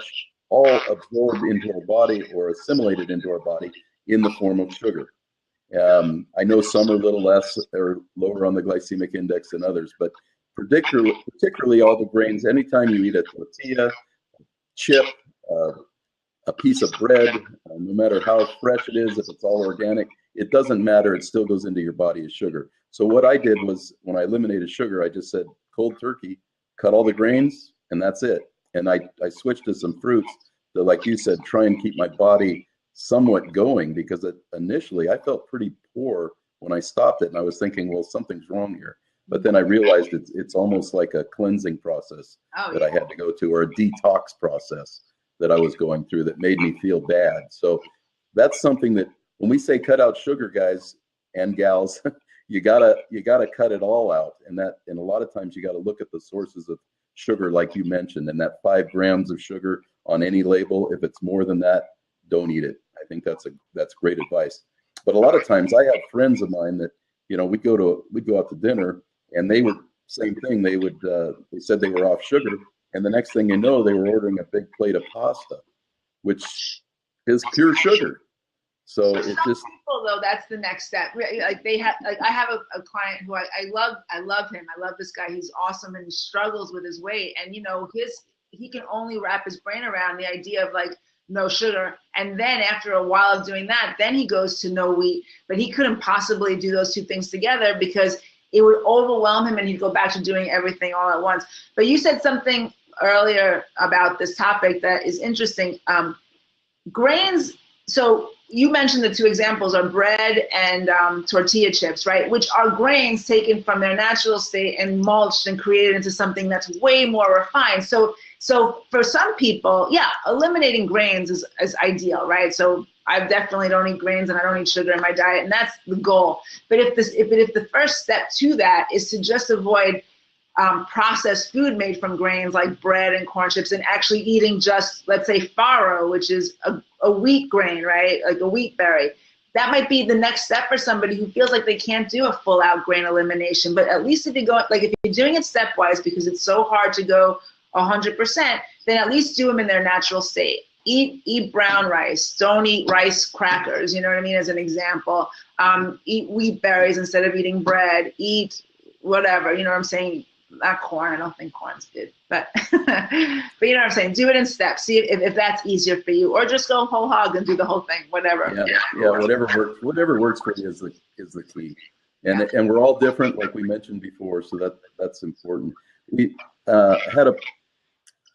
[SPEAKER 1] all absorbed into our body or assimilated into our body in the form of sugar. I know some are a little less or lower on the glycemic index than others, but particularly all the grains, anytime you eat a tortilla, chip, a piece of bread, no matter how fresh it is, if it's all organic, it doesn't matter. It still goes into your body as sugar. So what I did was, when I eliminated sugar, I just said cold turkey, cut all the grains, and that's it. And I switched to some fruits that, like you said, try and keep my body somewhat going, because initially I felt pretty poor when I stopped it, and I was thinking, well, something's wrong here. But then I realized it's almost like a cleansing process that I had to go to, or a detox process that I was going through that made me feel bad. So that's something that, when we say cut out sugar, guys and gals, you gotta cut it all out. And a lot of times you got to look at the sources of sugar, like you mentioned, and that 5 grams of sugar on any label. If it's more than that, don't eat it. I think that's great advice. But a lot of times I have friends of mine that, we'd go out to dinner, and they were same thing. They said they were off sugar, and the next thing you know, they were ordering a big plate of pasta, which is pure sugar. So it just,
[SPEAKER 2] people, though, that's the next step. Like I have a client who I love him. I love this guy. He's awesome, and he struggles with his weight. And he can only wrap his brain around the idea of like no sugar. And then after a while of doing that, then he goes to no wheat. But he couldn't possibly do those two things together, because it would overwhelm him, and he'd go back to doing everything all at once. But you said something earlier about this topic that is interesting. Grains. So you mentioned the 2 examples are bread and tortilla chips, right? Which are grains taken from their natural state and mulched and created into something that's way more refined. So for some people, eliminating grains is ideal, right? So I definitely don't eat grains, and I don't eat sugar in my diet, and that's the goal. But if the first step to that is to just avoid processed food made from grains like bread and corn chips, and actually eating just, let's say, farro, which is a wheat grain, right? Like a wheat berry. That might be the next step for somebody who feels like they can't do a full out grain elimination. But at least if you're doing it stepwise, because it's so hard to go 100%, then at least do them in their natural state. Eat brown rice. Don't eat rice crackers, you know what I mean, as an example. Eat wheat berries instead of eating bread. Eat whatever, you know what I'm saying? Not corn. I don't think corn's good, but you know what I'm saying? Do it in steps. See if that's easier for you, or just go whole hog and do the whole thing, whatever.
[SPEAKER 1] Yeah, whatever works for you is the key. And we're all different, like we mentioned before, so that's important. We had a,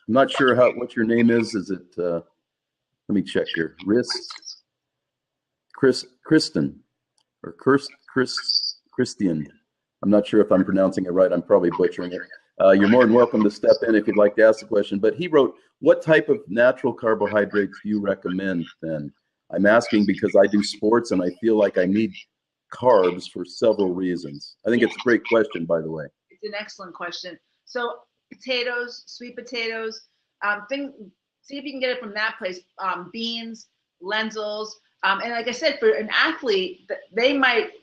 [SPEAKER 1] I'm not sure what your name is. Is it, let me check here. Kristen, or Christian. I'm not sure if I'm pronouncing it right. I'm probably butchering it. You're more than welcome to step in if you'd like to ask the question. But he wrote, what type of natural carbohydrates do you recommend then? I'm asking because I do sports and I feel like I need carbs for several reasons. I think it's a great question, by the way.
[SPEAKER 2] It's an excellent question. So potatoes, sweet potatoes, see if you can get it from that place. Beans, lentils. And like I said, for an athlete,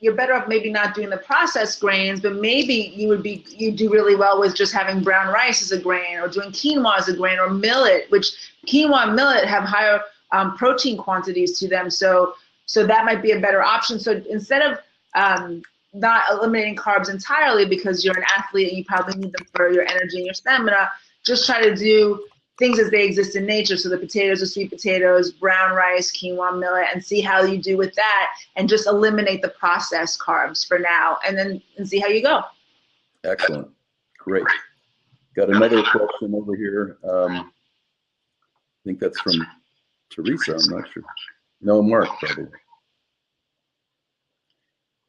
[SPEAKER 2] you're better off maybe not doing the processed grains, but maybe you do really well with just having brown rice as a grain, or doing quinoa as a grain, or millet, which quinoa and millet have higher protein quantities to them. So that might be a better option. So instead of not eliminating carbs entirely because you're an athlete and you probably need them for your energy and your stamina, just try to do things as they exist in nature. So the potatoes are sweet potatoes, brown rice, quinoa, millet, and see how you do with that, and just eliminate the processed carbs for now, and see how you go.
[SPEAKER 1] Excellent. Great. Got another question over here. I think that's from Teresa. I'm not sure. No, Mark, probably.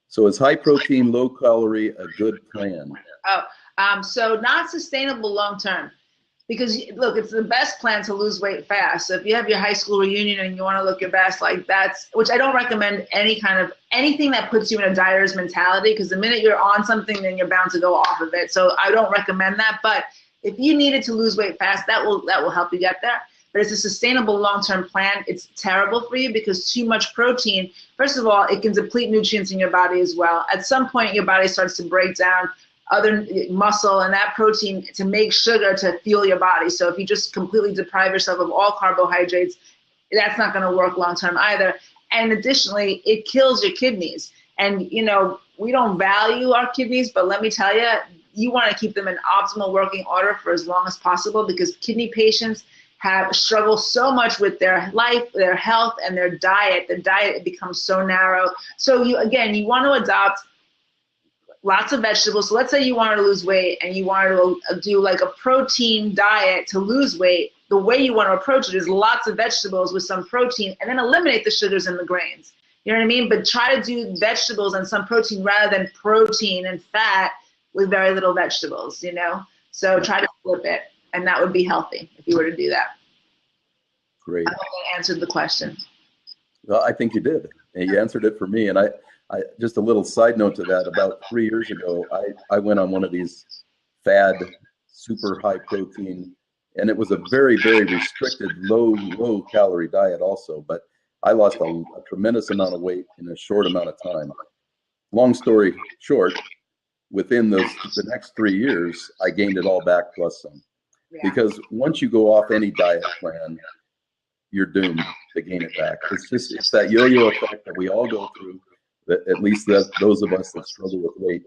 [SPEAKER 1] So is high protein, low calorie a good plan?
[SPEAKER 2] So not sustainable long term. Because look, it's the best plan to lose weight fast. So if you have your high school reunion and you want to look your best, like which I don't recommend anything that puts you in a dieter's mentality, because the minute you're on something, then you're bound to go off of it. So I don't recommend that. But if you needed to lose weight fast, that will help you get there. But it's a sustainable long-term plan. It's terrible for you because too much protein, first of all, it can deplete nutrients in your body as well. At some point, your body starts to break down other muscle and that protein to make sugar to fuel your body. So if you just completely deprive yourself of all carbohydrates, that's not going to work long term either. And additionally, it kills your kidneys. And we don't value our kidneys, but let me tell you, you want to keep them in optimal working order for as long as possible, because kidney patients have struggled so much with their life, their health, and their diet. The diet becomes so narrow. So you want to adopt lots of vegetables. So let's say you wanted to lose weight and you wanted to do like a protein diet to lose weight. The way you want to approach it is lots of vegetables with some protein, and then eliminate the sugars and the grains. You know what I mean? But try to do vegetables and some protein rather than protein and fat with very little vegetables, So try to flip it, and that would be healthy if you were to do that.
[SPEAKER 1] Great.
[SPEAKER 2] I hope I answered the question.
[SPEAKER 1] Well, I think you did. And you answered it for me. And I just a little side note to that, about 3 years ago, I went on one of these fad, super high protein, and it was a very, very restricted, low calorie diet also, but I lost a tremendous amount of weight in a short amount of time. Long story short, within the next 3 years, I gained it all back plus some. Yeah. Because once you go off any diet plan, you're doomed to gain it back. It's that yo-yo effect that we all go through. At least those of us that struggle with weight.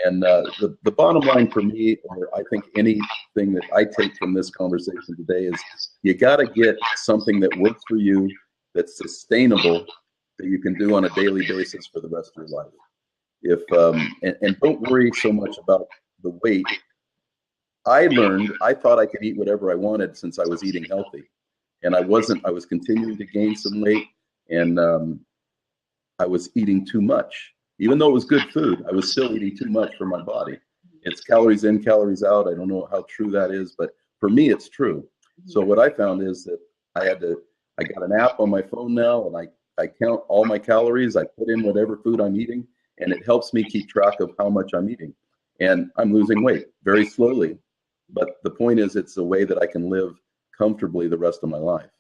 [SPEAKER 1] And the bottom line for me, or I think anything that I take from this conversation today, is you got to get something that works for you, that's sustainable, that you can do on a daily basis for the rest of your life. And don't worry so much about the weight. I thought I could eat whatever I wanted since I was eating healthy. And I wasn't. I was continuing to gain some weight, and I was eating too much. Even though it was good food, I was still eating too much for my body. It's calories in, calories out. I don't know how true that is, but for me, it's true. So what I found is that I got an app on my phone now, and I count all my calories. I put in whatever food I'm eating, and it helps me keep track of how much I'm eating. And I'm losing weight very slowly. But the point is, it's a way that I can live comfortably the rest of my life.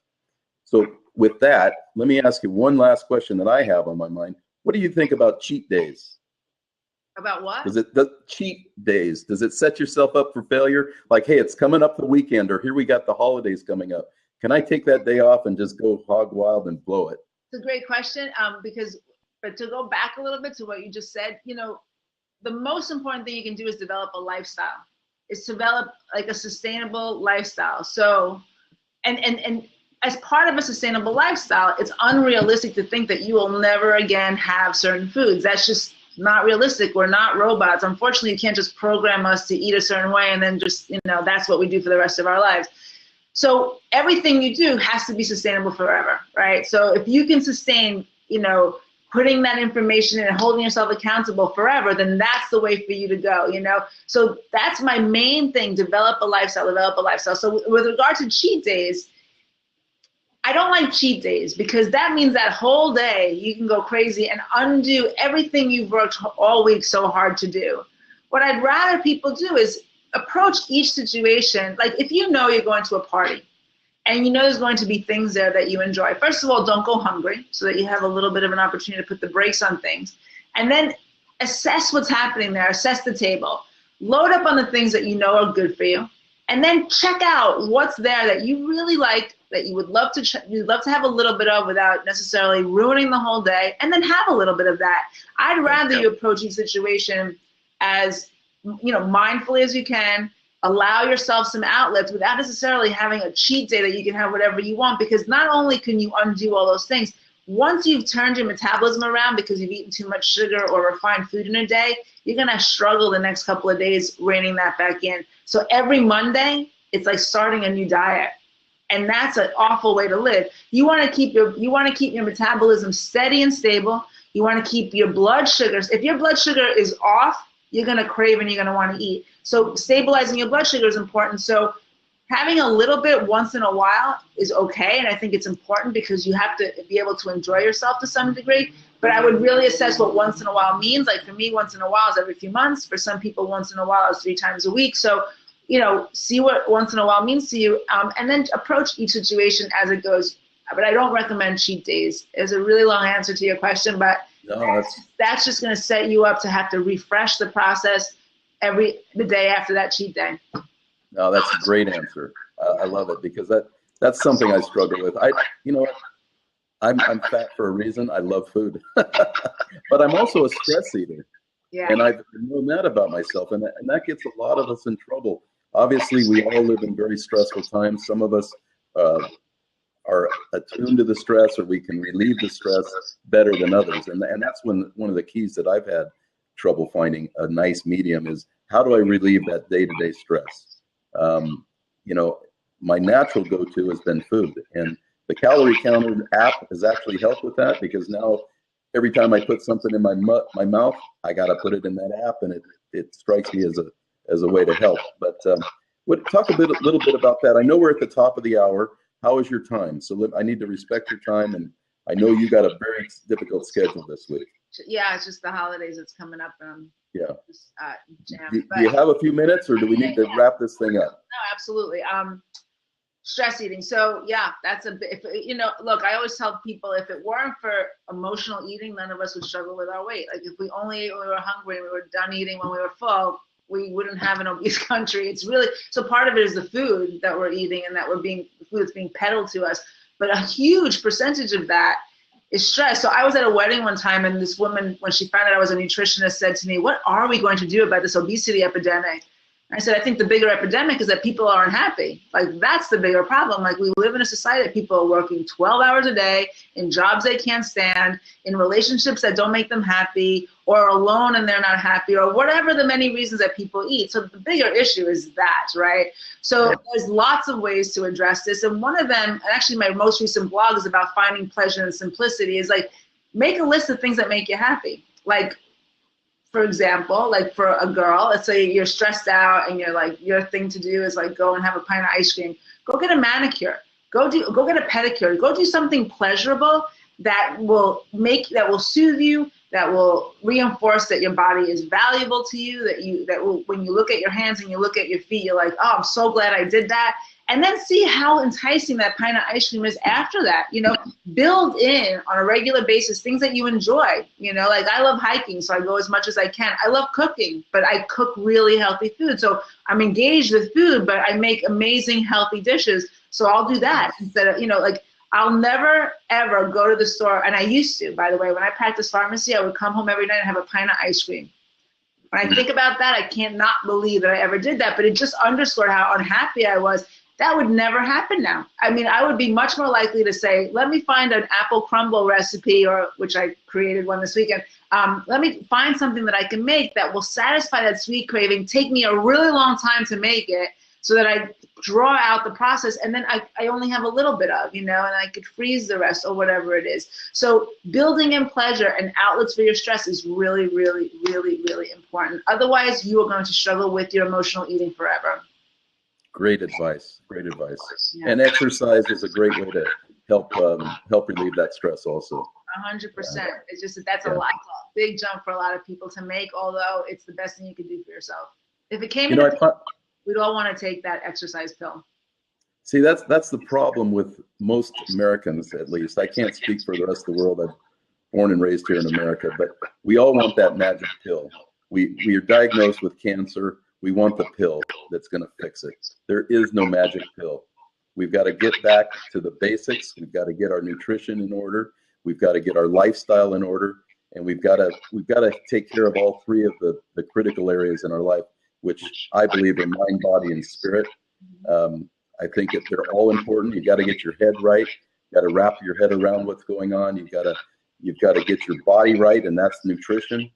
[SPEAKER 1] So with that, let me ask you one last question that I have on my mind. What do you think about cheat days?
[SPEAKER 2] About what?
[SPEAKER 1] Cheat days, does it set yourself up for failure? Like, hey, it's coming up the weekend, or here we got the holidays coming up. Can I take that day off and just go hog wild and blow it?
[SPEAKER 2] It's a great question, but to go back a little bit to what you just said, the most important thing you can do is develop a lifestyle. Is develop like a sustainable lifestyle. So, and as part of a sustainable lifestyle, it's unrealistic to think that you will never again have certain foods. That's just not realistic. We're not robots. Unfortunately, you can't just program us to eat a certain way and then just, that's what we do for the rest of our lives. So everything you do has to be sustainable forever, right? So if you can sustain, putting that information in and holding yourself accountable forever, then that's the way for you to go, So that's my main thing, develop a lifestyle. So with regard to cheat days, I don't like cheat days because that means that whole day you can go crazy and undo everything you've worked all week so hard to do. What I'd rather people do is approach each situation. Like if you're going to a party and there's going to be things there that you enjoy. First of all, don't go hungry so that you have a little bit of an opportunity to put the brakes on things. And then assess what's happening there, assess the table. Load up on the things that are good for you. And then check out what's there that you really like, that you would love to have a little bit of without necessarily ruining the whole day, and then have a little bit of that. I'd rather you approach each situation as, mindfully as you can, allow yourself some outlets without necessarily having a cheat day that you can have whatever you want, because not only can you undo all those things, once you've turned your metabolism around because you've eaten too much sugar or refined food in a day, you're going to struggle the next couple of days reining that back in. So every Monday, it's like starting a new diet. And that's an awful way to live. You want to keep your metabolism steady and stable. You want to keep your blood sugars. If your blood sugar is off, you're going to crave and you're going to want to eat. So stabilizing your blood sugar is important. So having a little bit once in a while is okay. And I think it's important because you have to be able to enjoy yourself to some degree. But I would really assess what once in a while means. Like for me, once in a while is every few months. For some people, once in a while is 3 times a week. So, see what once in a while means to you, and then approach each situation as it goes. But I don't recommend cheat days. It's a really long answer to your question, but that's just going to set you up to have to refresh the process the day after that cheat day.
[SPEAKER 1] No, that's a great answer. I love it because that's something I struggle with. I'm fat for a reason. I love food, but I'm also a stress eater.
[SPEAKER 2] Yeah.
[SPEAKER 1] And I've known that about myself, and that gets a lot of us in trouble. Obviously, we all live in very stressful times. Some of us are attuned to the stress, or we can relieve the stress better than others. And that's one of the keys that I've had trouble finding a nice medium is how do I relieve that day-to-day stress? My natural go-to has been food, and the calorie counter app has actually helped with that because now every time I put something in my mouth, I got to put it in that app, and it strikes me as a way to help. But talk a little bit about that. I know we're at the top of the hour. How is your time? So I need to respect your time, and I know you got a very difficult schedule this week.
[SPEAKER 2] Yeah, it's just the holidays that's coming up.
[SPEAKER 1] Yeah.
[SPEAKER 2] Jam.
[SPEAKER 1] Do you have a few minutes, or do we need to wrap this thing up?
[SPEAKER 2] No, absolutely. Stress eating. So yeah, that's look, I always tell people if it weren't for emotional eating, none of us would struggle with our weight. Like if we only ate when we were hungry and we were done eating when we were full, we wouldn't have an obese country. It's really, so part of it is the food that we're eating and that the food that's being peddled to us. But a huge percentage of that is stress. So I was at a wedding one time and this woman, when she found out I was a nutritionist, said to me, what are we going to do about this obesity epidemic? I said, I think the bigger epidemic is that people are unhappy. Like that's the bigger problem. Like we live in a society that people are working 12 hours a day in jobs they can't stand, in relationships that don't make them happy, or alone and they're not happy, or whatever the many reasons that people eat. So the bigger issue is that, right? So there's lots of ways to address this. And one of them, and actually my most recent blog is about finding pleasure and simplicity, is like make a list of things that make you happy. Like, for example, like for a girl, let's say you're stressed out and you're like, your thing to do is like go and have a pint of ice cream. Go get a manicure. Go get a pedicure. Go do something pleasurable that will soothe you, that will reinforce that your body is valuable to you, that will, when you look at your hands and you look at your feet, you're like, oh, I'm so glad I did that. And then see how enticing that pint of ice cream is after that. Build in on a regular basis things that you enjoy. Like I love hiking, so I go as much as I can. I love cooking, but I cook really healthy food. So I'm engaged with food, but I make amazing healthy dishes. So I'll do that instead of, like I'll never, ever go to the store. And I used to, by the way, when I practiced pharmacy, I would come home every night and have a pint of ice cream. When I think about that, I can't not believe that I ever did that, but it just underscored how unhappy I was. That would never happen now. I mean, I would be much more likely to say, let me find an apple crumble recipe, which I created one this weekend, let me find something that I can make that will satisfy that sweet craving, take me a really long time to make it, so that I draw out the process, and then I only have a little bit of, and I could freeze the rest or whatever it is. So building in pleasure and outlets for your stress is really, really, really, really important. Otherwise, you are going to struggle with your emotional eating forever.
[SPEAKER 1] Great advice. Great advice.
[SPEAKER 2] Yeah.
[SPEAKER 1] And exercise is a great way to help relieve that stress also.
[SPEAKER 2] 100%. It's just that's a big jump for a lot of people to make, although it's the best thing you can do for yourself. If it came we'd all want to take that exercise pill.
[SPEAKER 1] See, that's the problem with most Americans, at least. I can't speak for the rest of the world. I'm born and raised here in America, but we all want that magic pill. We are diagnosed with cancer. We want the pill that's going to fix it. There is no magic pill. We've got to get back to the basics. We've got to get our nutrition in order. We've got to get our lifestyle in order, and we've got to take care of all three of the critical areas in our life, which I believe are mind, body, and spirit. I think if they're all important, you got to get your head right. You got to wrap your head around what's going on. You've got to get your body right, and that's nutrition.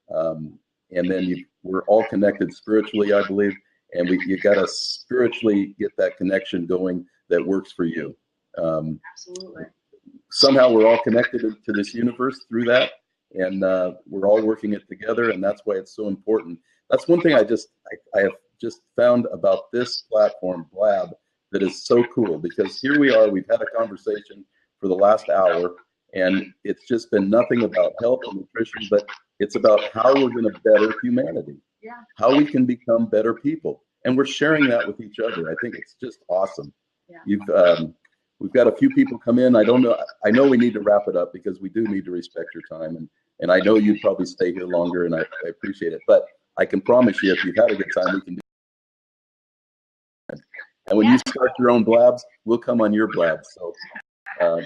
[SPEAKER 1] And then we're all connected spiritually, I believe, and you got to spiritually get that connection going that works for you.
[SPEAKER 2] Absolutely.
[SPEAKER 1] Somehow we're all connected to this universe through that, and we're all working it together, and that's why it's so important. That's one thing I have just found about this platform, Blab, that is so cool, because here we are, we've had a conversation for the last hour, and it's just been nothing about health and nutrition, but it's about how we're going to better humanity, how we can become better people. And we're sharing that with each other. I think it's just awesome. Yeah. We've got a few people come in. I know we need to wrap it up because we do need to respect your time. And I know you'd probably stay here longer, and I appreciate it. But I can promise you, if you've had a good time, we can do it. And when you start your own blabs, we'll come on your blabs. So
[SPEAKER 2] I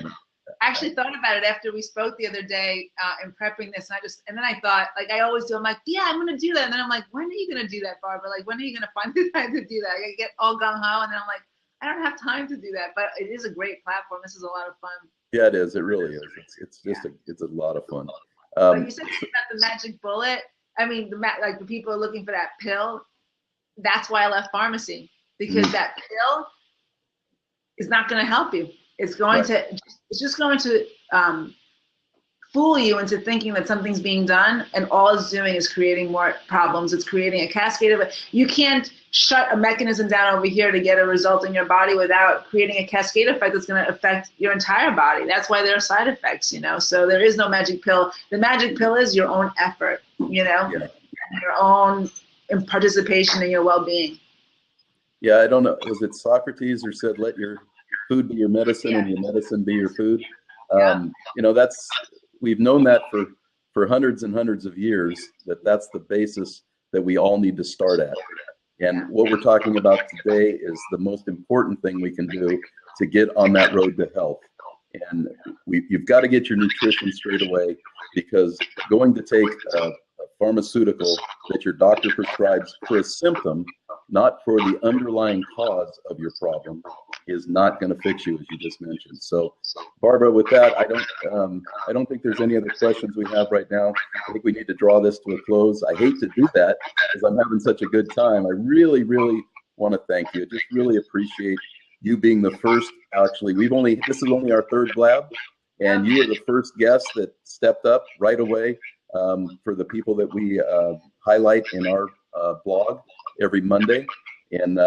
[SPEAKER 2] actually thought about it after we spoke the other day in prepping this, and then I thought, like I always do, I'm like, yeah, I'm gonna do that, and then I'm like, when are you gonna do that, Barbara? Like, when are you gonna find the time to do that? I get all gung ho, and then I'm like, I don't have time to do that, but it is a great platform. This is a lot of fun.
[SPEAKER 1] Yeah, it is. It really is. It's just it's a lot of fun.
[SPEAKER 2] But you said about the magic bullet. I mean, like the people are looking for that pill. That's why I left pharmacy, because that pill is not going to help you. It's going to. It's just going to fool you into thinking that something's being done, and all it's doing is creating more problems. It's creating a cascade of it. You can't shut a mechanism down over here to get a result in your body without creating a cascade effect that's going to affect your entire body. That's why there are side effects, So there is no magic pill. The magic pill is your own effort, and your own participation in your well-being.
[SPEAKER 1] Yeah, I don't know. Was it Socrates who said, "Let your food be your medicine, and your medicine be your food"? We've known that for hundreds and hundreds of years, that's the basis that we all need to start at. And what we're talking about today is the most important thing we can do to get on that road to health. And you've got to get your nutrition straight away, because going to take a pharmaceutical that your doctor prescribes for a symptom, not for the underlying cause of your problem, is not going to fix you, as you just mentioned. So, Barbara, with that, I don't think there's any other questions we have right now. I think we need to draw this to a close. I hate to do that because I'm having such a good time. I really, really want to thank you. Just really appreciate you being the first. Actually, this is only our third blab, and you are the first guest that stepped up right away for the people that we highlight in our blog every Monday. And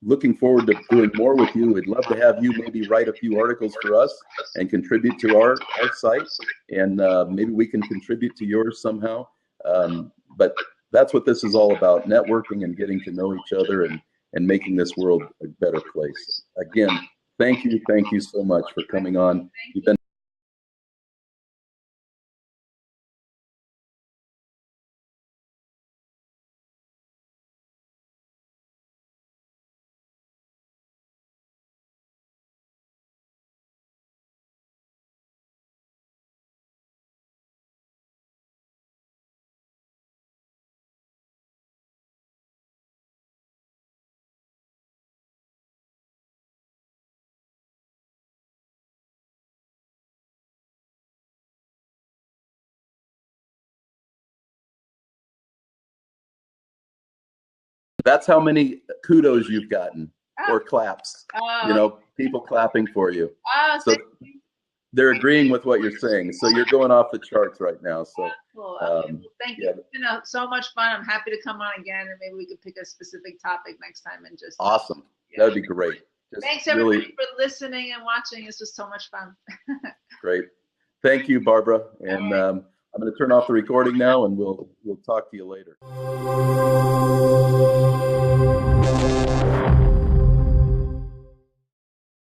[SPEAKER 1] looking forward to doing more with you. We'd love to have you maybe write a few articles for us and contribute to our site, and maybe we can contribute to yours somehow. But that's what this is all about: networking and getting to know each other and making this world a better place. Again, thank you so much for coming on. You've been That's how many kudos you've gotten,
[SPEAKER 2] Oh.
[SPEAKER 1] or claps.
[SPEAKER 2] Oh.
[SPEAKER 1] You know, people clapping for you.
[SPEAKER 2] Oh,
[SPEAKER 1] So
[SPEAKER 2] thank you.
[SPEAKER 1] they're agreeing with what you're saying. So you're going off the charts right now. So
[SPEAKER 2] Cool. Okay. Well, thank you.
[SPEAKER 1] yeah.
[SPEAKER 2] It's been so much fun. I'm happy to come on again, and maybe we could pick a specific topic next time and just.
[SPEAKER 1] Awesome.
[SPEAKER 2] Yeah.
[SPEAKER 1] That'd be great. Just
[SPEAKER 2] Thanks everybody
[SPEAKER 1] really
[SPEAKER 2] for listening and watching. This was so much fun.
[SPEAKER 1] great. Thank you, Barbara. And I'm going to turn off the recording now, and we'll talk to you later.